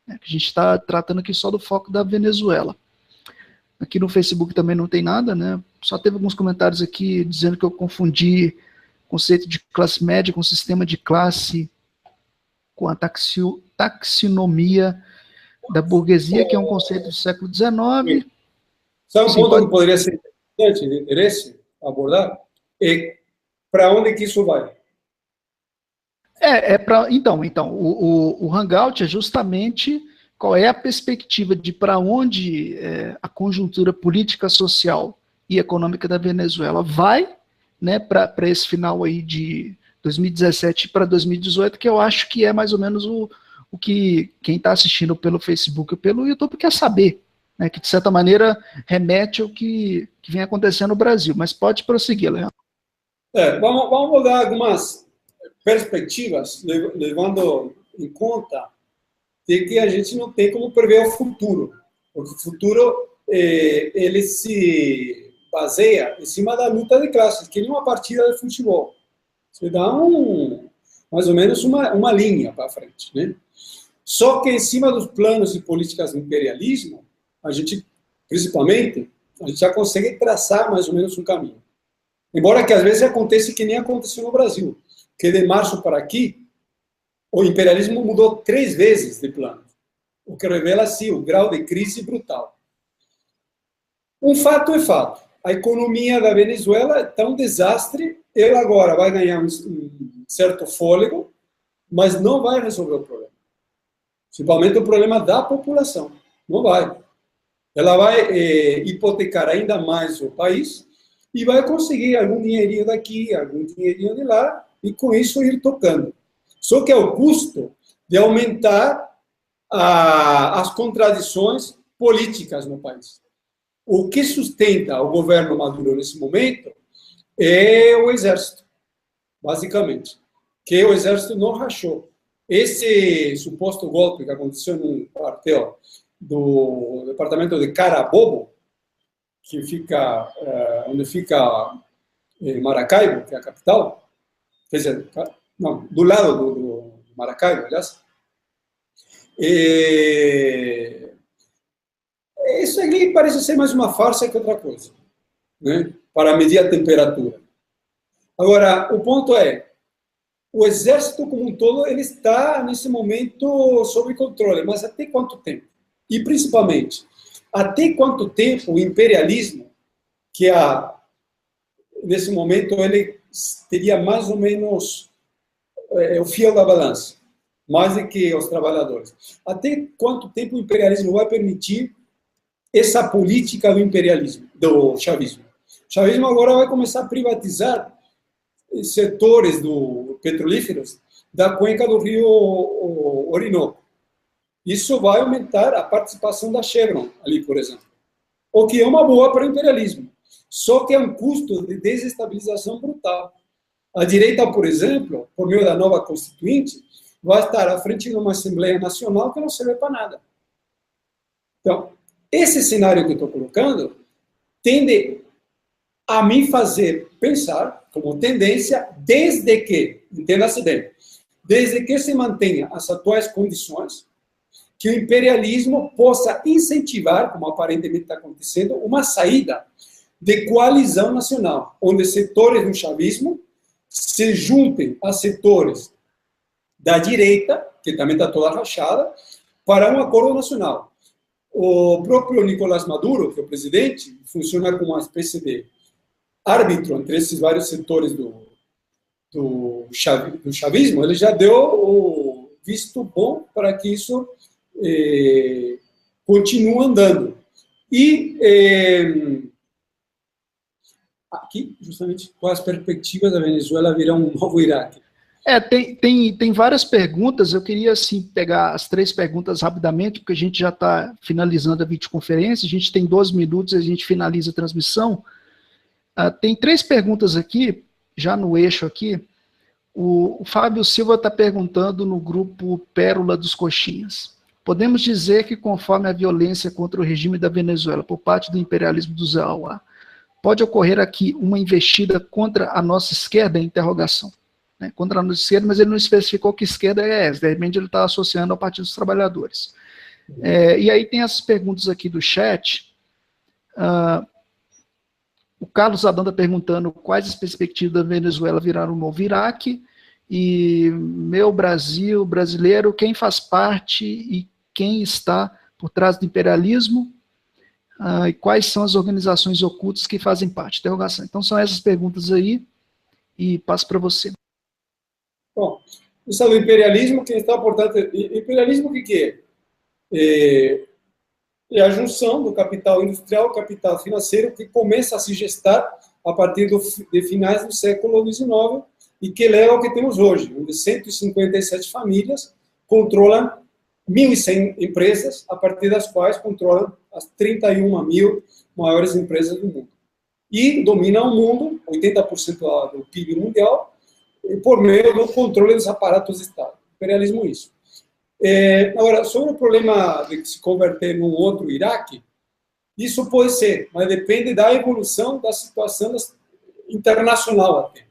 A gente está tratando aqui só do foco da Venezuela. Aqui no Facebook também não tem nada, né? Só teve alguns comentários aqui dizendo que eu confundi conceito de classe média com sistema de classe, com a taxonomia da burguesia, que é um conceito do século XIX. Sabe um ponto que poderia ser interessante, de interesse, abordar? Para onde que isso vai? Então, o Hangout é justamente qual é a perspectiva de para onde a conjuntura política, social e econômica da Venezuela vai, né, para esse final aí de 2017 para 2018, que eu acho que é mais ou menos o que quem está assistindo pelo Facebook ou pelo YouTube quer saber, né, que de certa maneira remete ao que vem acontecendo no Brasil. Mas pode prosseguir, Leandro. Vamos dar algumas perspectivas, levando em conta de que a gente não tem como prever o futuro, porque o futuro ele se baseia em cima da luta de classes, que nem uma partida de futebol. Você dá um mais ou menos uma linha para frente, né? Só que em cima dos planos e políticas do imperialismo, a gente, principalmente, a gente já consegue traçar mais ou menos um caminho. Embora que às vezes aconteça que nem aconteceu no Brasil, que de março para aqui, o imperialismo mudou 3 vezes de plano, o que revela, assim, o grau de crise brutal. Um fato é fato, a economia da Venezuela está um desastre, ela agora vai ganhar um certo fôlego, mas não vai resolver o problema. Principalmente o problema da população, não vai. Ela vai hipotecar ainda mais o país e vai conseguir algum dinheirinho daqui, algum dinheirinho de lá, e com isso ir tocando. Só que é o custo de aumentar as contradições políticas no país. O que sustenta o governo Maduro nesse momento é o exército, basicamente, que o exército não rachou. Esse suposto golpe que aconteceu no quartel do departamento de Carabobo, que fica onde fica Maracaibo, que é a capital, quer dizer, não, do lado do Maracaibo, aliás. Isso aqui parece ser mais uma farsa que outra coisa, né? Para medir a temperatura. Agora, o ponto é, o exército como um todo, ele está, nesse momento, sob controle, mas até quanto tempo? E, principalmente, até quanto tempo o imperialismo, que nesse momento ele teria mais ou menos o fiel da balança, mais do que os trabalhadores. Até quanto tempo o imperialismo vai permitir essa política do imperialismo, do chavismo? O chavismo agora vai começar a privatizar setores petrolíferos da cuenca do rio Orinoco. Isso vai aumentar a participação da Chevron ali, por exemplo. O que é uma boa para o imperialismo. Só que é um custo de desestabilização brutal. A direita, por exemplo, por meio da nova Constituinte, vai estar à frente de uma Assembleia Nacional que não serve para nada. Então, esse cenário que eu estou colocando tende a me fazer pensar, como tendência, desde que, entenda-se bem, desde que se mantenha as atuais condições, que o imperialismo possa incentivar, como aparentemente está acontecendo, uma saída de coalizão nacional, onde setores do chavismo se juntem a setores da direita, que também está toda rachada, para um acordo nacional. O próprio Nicolás Maduro, que é o presidente, funciona como uma espécie de árbitro entre esses vários setores do chavismo. Ele já deu o visto bom para que isso continue andando. E aqui, justamente, com as perspectivas da Venezuela virar um novo Iraque. Tem várias perguntas. Eu queria, assim, pegar as 3 perguntas rapidamente, porque a gente já está finalizando a videoconferência, a gente tem 12 minutos e a gente finaliza a transmissão. Tem 3 perguntas aqui, já no eixo aqui. O Fábio Silva está perguntando no grupo Pérola dos Coxinhas. Podemos dizer que, conforme a violência contra o regime da Venezuela por parte do imperialismo do Zé Auá, pode ocorrer aqui uma investida contra a nossa esquerda? Interrogação. Né? Contra a nossa esquerda, mas ele não especificou que esquerda é essa. De repente ele está associando ao Partido dos Trabalhadores. E aí tem as perguntas aqui do chat. O Carlos Adão está perguntando quais as perspectivas da Venezuela virar um novo Iraque. E meu Brasil, brasileiro, quem faz parte e quem está por trás do imperialismo? E quais são as organizações ocultas que fazem parte? Interrogação. Então são essas perguntas aí, e passo para você. Bom, isso é do imperialismo, quem está, portanto, imperialismo o que é? É a junção do capital industrial, capital financeiro, que começa a se gestar a partir de finais do século XIX e que leva ao que temos hoje, onde 157 famílias controlam 1.100 empresas, a partir das quais controlam as 31 mil maiores empresas do mundo. E dominam o mundo, 80% do PIB mundial, por meio do controle dos aparatos de Estado. Imperialismo isso. Agora, sobre o problema de se converter num outro Iraque, isso pode ser, mas depende da evolução da situação internacional até.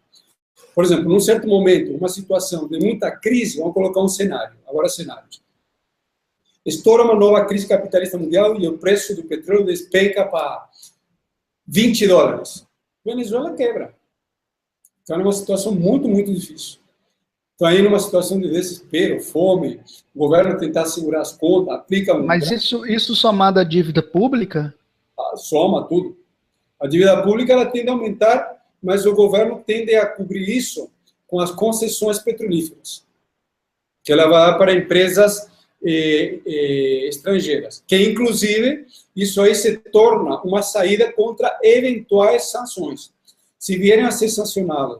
Por exemplo, num certo momento, uma situação de muita crise, vamos colocar um cenário, agora cenários. Estoura uma nova crise capitalista mundial e o preço do petróleo despenca para $20. Venezuela quebra. Então é uma situação muito, muito difícil. Então aí numa situação de desespero, fome, o governo tentar segurar as contas, aplica... Mas isso somado à dívida pública? Soma tudo. A dívida pública ela tende a aumentar, mas o governo tende a cobrir isso com as concessões petrolíferas, que ela vai dar para empresas estrangeiras, que inclusive isso aí se torna uma saída contra eventuais sanções. Se vierem a ser sancionadas,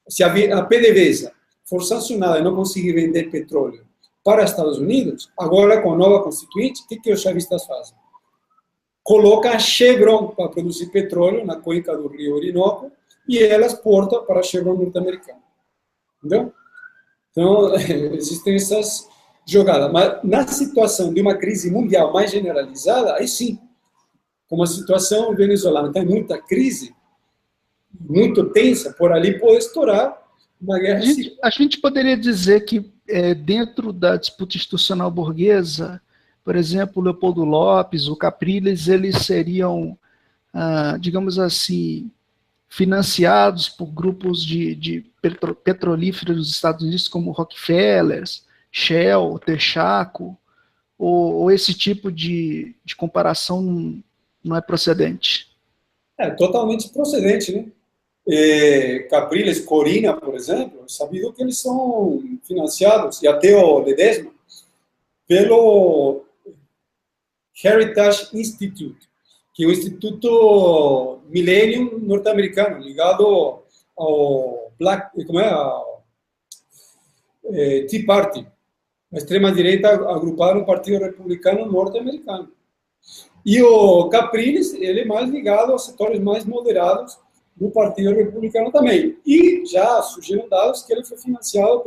se a PDVSA for sancionada e não conseguir vender petróleo para os Estados Unidos, agora com a nova Constituinte, o que os chavistas fazem? Coloca a Chevron para produzir petróleo na cuenca do Rio Orinoco e ela exporta para a Chevron norte-americana. Entendeu? Então, existem essas jogadas. Mas na situação de uma crise mundial mais generalizada, aí sim, como a situação venezuelana tem muita crise, muito tensa, por ali pode estourar uma guerra civil. A gente poderia dizer que dentro da disputa institucional burguesa, por exemplo, o Leopoldo Lopes, o Capriles, eles seriam, digamos assim, financiados por grupos de petrolíferos dos Estados Unidos, como Rockefellers, Shell, Texaco, ou esse tipo de comparação não é procedente? É totalmente procedente, né? Capriles, Corina, por exemplo, é sabido que eles são financiados, e até o Ledesma, pelo Heritage Institute, que é o Instituto Millennium norte-americano, ligado ao Tea Party, a extrema-direita agrupada no Partido Republicano norte-americano. E o Capriles, ele é mais ligado aos setores mais moderados do Partido Republicano também. E já surgiram dados que ele foi financiado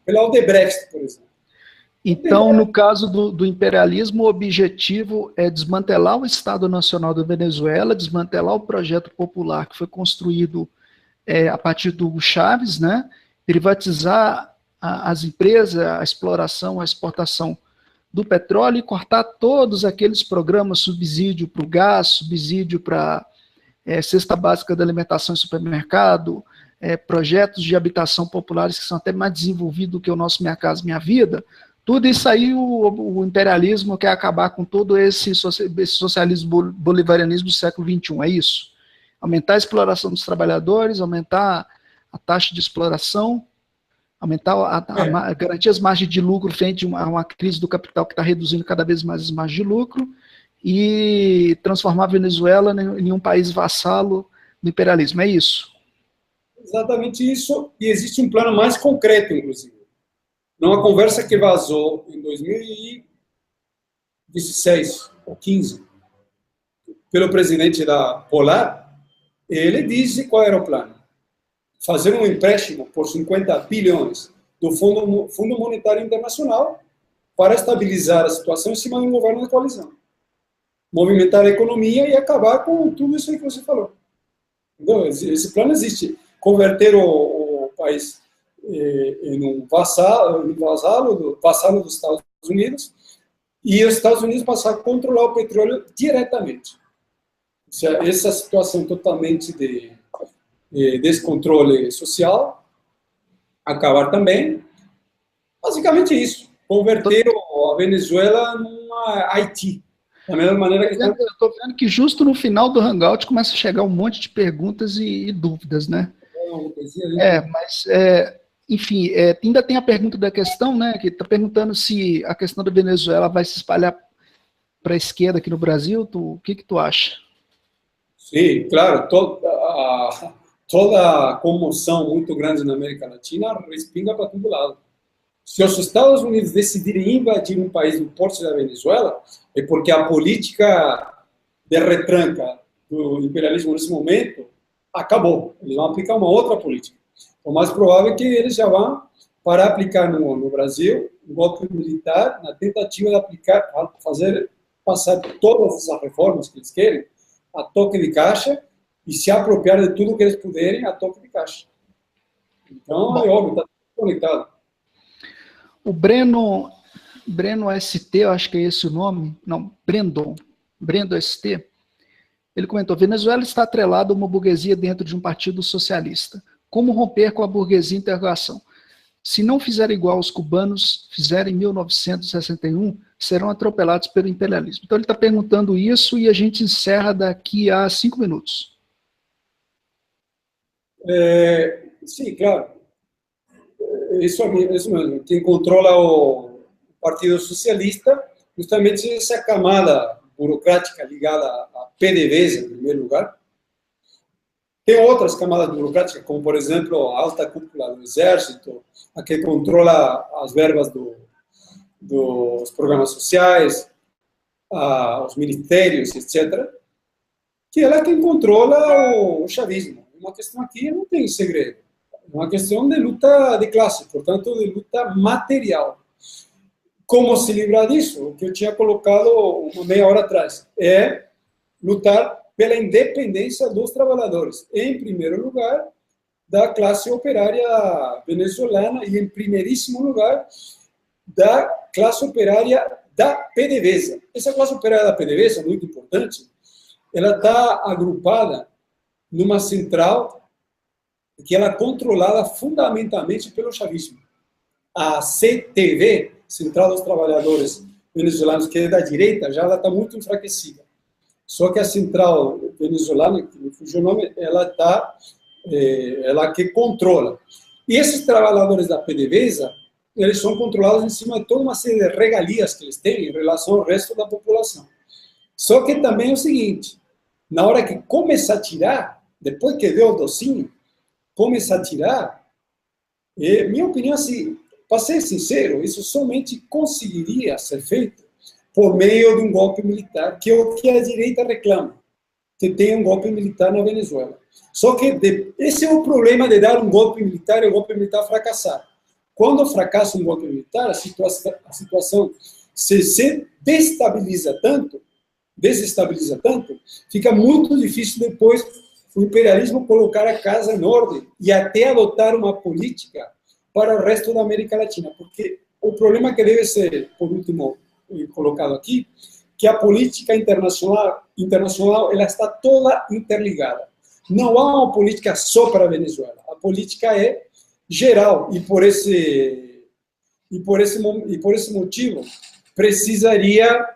pela Odebrecht, por exemplo. Então, no caso do imperialismo, o objetivo é desmantelar o Estado Nacional da Venezuela, desmantelar o projeto popular que foi construído a partir do Hugo Chávez, né? Privatizar as empresas, a exploração, a exportação do petróleo e cortar todos aqueles programas, subsídio para o gás, subsídio para cesta básica da alimentação em supermercado, projetos de habitação populares que são até mais desenvolvidos do que o nosso Minha Casa Minha Vida. Tudo isso aí o imperialismo quer acabar com todo esse socialismo bolivarianismo do século XXI, é isso? Aumentar a exploração dos trabalhadores, aumentar a taxa de exploração, aumentar garantir as margens de lucro frente a uma crise do capital que está reduzindo cada vez mais as margens de lucro e transformar a Venezuela em um país vassalo do imperialismo, é isso? Exatamente isso, e existe um plano mais concreto, inclusive. Numa conversa que vazou em 2016 ou 15, pelo presidente da Polar, ele disse qual era o plano. Fazer um empréstimo por 50 bilhões do Fundo Monetário Internacional para estabilizar a situação em cima de um governo de coalizão. Movimentar a economia e acabar com tudo isso aí que você falou. Então, esse plano existe. Converter o país em um vassalo dos Estados Unidos e os Estados Unidos passar a controlar o petróleo diretamente. Essa situação totalmente de descontrole social acabar também. Basicamente isso. Converter a Venezuela numa Haiti. Da mesma maneira que... Eu estou vendo que justo no final do Hangout começa a chegar um monte de perguntas e dúvidas, né? Enfim, ainda tem a pergunta da questão, né, que está perguntando se a questão da Venezuela vai se espalhar para a esquerda aqui no Brasil. O que tu acha? Sim, claro. Toda a comoção muito grande na América Latina respinga para todo lado. Se os Estados Unidos decidirem invadir um país do porte da Venezuela, é porque a política de retranca do imperialismo nesse momento acabou. Eles vão aplicar uma outra política. O mais provável é que eles já vão para aplicar no Brasil um golpe militar na tentativa de aplicar, passar todas essas reformas que eles querem a toque de caixa e se apropriar de tudo que eles puderem a toque de caixa. Então, é óbvio, está conectado. O Breno ST, eu acho que é esse o nome, não, Brendo ST, ele comentou, Venezuela está atrelada a uma burguesia dentro de um partido socialista. Como romper com a burguesia? Interrogação. Se não fizer igual os cubanos fizeram em 1961, serão atropelados pelo imperialismo. Então ele está perguntando isso e a gente encerra daqui a 5 minutos. Sim, claro. Isso mesmo. Quem controla o Partido Socialista, justamente essa camada burocrática ligada a PDVSA, em primeiro lugar. Tem outras camadas burocráticas, como, por exemplo, a alta cúpula do Exército, a que controla as verbas dos programas sociais, os ministérios, etc., que ela é quem controla o chavismo. Uma questão aqui não tem segredo. É uma questão de luta de classe, portanto, de luta material. Como se livrar disso? O que eu tinha colocado uma meia hora atrás é lutar pela independência dos trabalhadores. Em primeiro lugar, da classe operária venezuelana e, em primeiríssimo lugar, da classe operária da PDVSA. Essa classe operária da PDVSA, muito importante, ela está agrupada numa central que ela é controlada fundamentalmente pelo chavismo. A CTV, Central dos Trabalhadores Venezuelanos, que é da direita, já está muito enfraquecida. Só que a central venezuelana, que me fugiu o nome, ela que controla. E esses trabalhadores da PDVSA, eles são controlados em cima de toda uma série de regalias que eles têm em relação ao resto da população. Só que também é o seguinte, na hora que começa a tirar, depois que deu o docinho, começa a tirar, minha opinião é assim, para ser sincero, isso somente conseguiria ser feito por meio de um golpe militar, que é o que a direita reclama, que tenha um golpe militar na Venezuela. Só que esse é o problema de dar um golpe militar e o golpe militar fracassar. Quando fracassa um golpe militar, a situação se desestabiliza tanto, fica muito difícil depois o imperialismo colocar a casa em ordem e até adotar uma política para o resto da América Latina. Porque o problema que deve ser, por último, colocado aqui, que a política internacional ela está toda interligada. Não há uma política só para a Venezuela. A política é geral e por esse motivo precisaria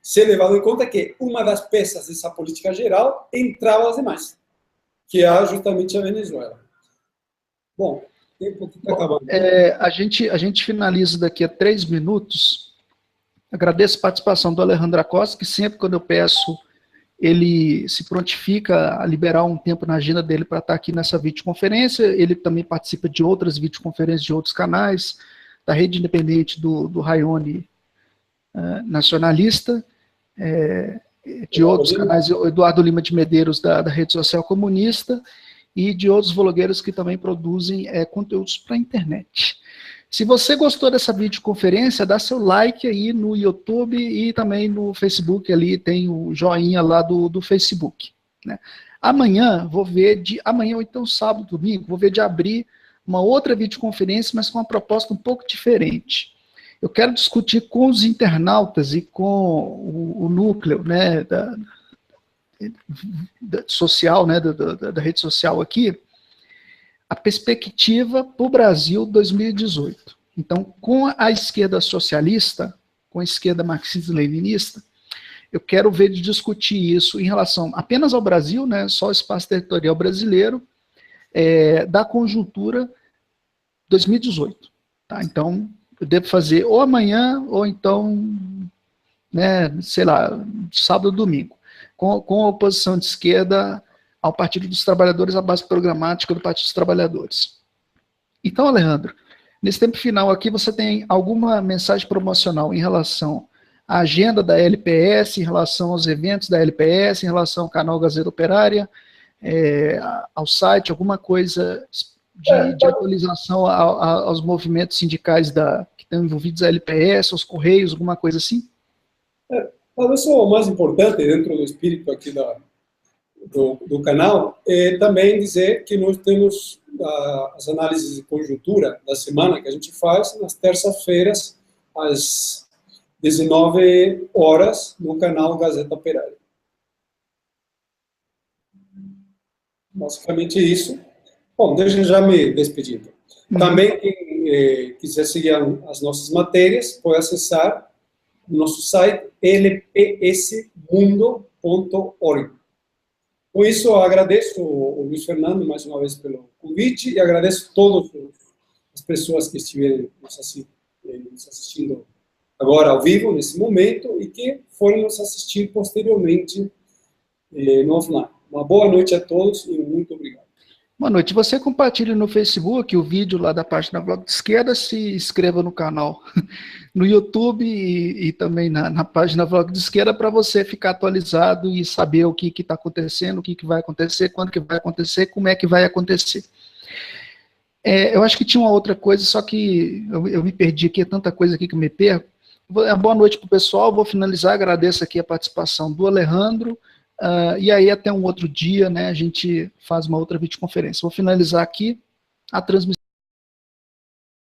ser levado em conta que uma das peças dessa política geral entrava as demais, que é justamente a Venezuela. Bom, o tempo está acabando. A gente finaliza daqui a 3 minutos. Agradeço a participação do Alejandro Acosta, que sempre quando eu peço, ele se prontifica a liberar um tempo na agenda dele para estar aqui nessa videoconferência. Ele também participa de outras videoconferências de outros canais, da rede independente do Raione Nacionalista, de outros canais, o Eduardo Lima de Medeiros, da rede social comunista, e de outros vlogueiros que também produzem conteúdos para a internet. Se você gostou dessa videoconferência, dá seu like aí no YouTube e também no Facebook, ali tem o joinha lá do Facebook. Né? Amanhã, amanhã ou então sábado, domingo, vou ver de abrir uma outra videoconferência, mas com uma proposta um pouco diferente. Eu quero discutir com os internautas e com o núcleo, né, social, né, da rede social aqui, a perspectiva para o Brasil 2018. Então, com a esquerda socialista, com a esquerda marxista-leninista, eu quero ver de discutir isso em relação apenas ao Brasil, né, só o espaço territorial brasileiro, da conjuntura 2018. Tá? Então, eu devo fazer ou amanhã, ou então, né, sei lá, sábado ou domingo, com a oposição de esquerda ao Partido dos Trabalhadores, a base programática do Partido dos Trabalhadores. Então, Alejandro, nesse tempo final aqui, você tem alguma mensagem promocional em relação à agenda da LPS, em relação aos eventos da LPS, em relação ao canal Gazeta Operária, ao site, alguma coisa de atualização aos movimentos sindicais que estão envolvidos, a LPS, aos Correios, alguma coisa assim? Talvez o mais importante dentro do espírito aqui do canal, também dizer que nós temos as análises de conjuntura da semana que a gente faz nas terças-feiras, às 19 horas, no canal Gazeta Operária. Basicamente isso. Bom, deixa eu já me despedir. Também, quem quiser seguir as nossas matérias, pode acessar o nosso site lpsmundo.org. Com isso, eu agradeço o Luiz Fernando mais uma vez pelo convite e agradeço a todas as pessoas que estiveram nos assistindo agora ao vivo, nesse momento, e que foram nos assistir posteriormente no offline. Uma boa noite a todos e muito obrigado. Boa noite. Você compartilha no Facebook o vídeo lá da página Blog de Esquerda, se inscreva no canal no YouTube e também na página Blog de Esquerda para você ficar atualizado e saber o que está acontecendo, o que vai acontecer, quando que vai acontecer, como é que vai acontecer. Eu acho que tinha uma outra coisa, só que eu me perdi aqui, é tanta coisa aqui que eu me perco. Boa noite para o pessoal, vou finalizar, agradeço aqui a participação do Alejandro, e aí até um outro dia, né, a gente faz uma outra videoconferência. Vou finalizar aqui a transmissão.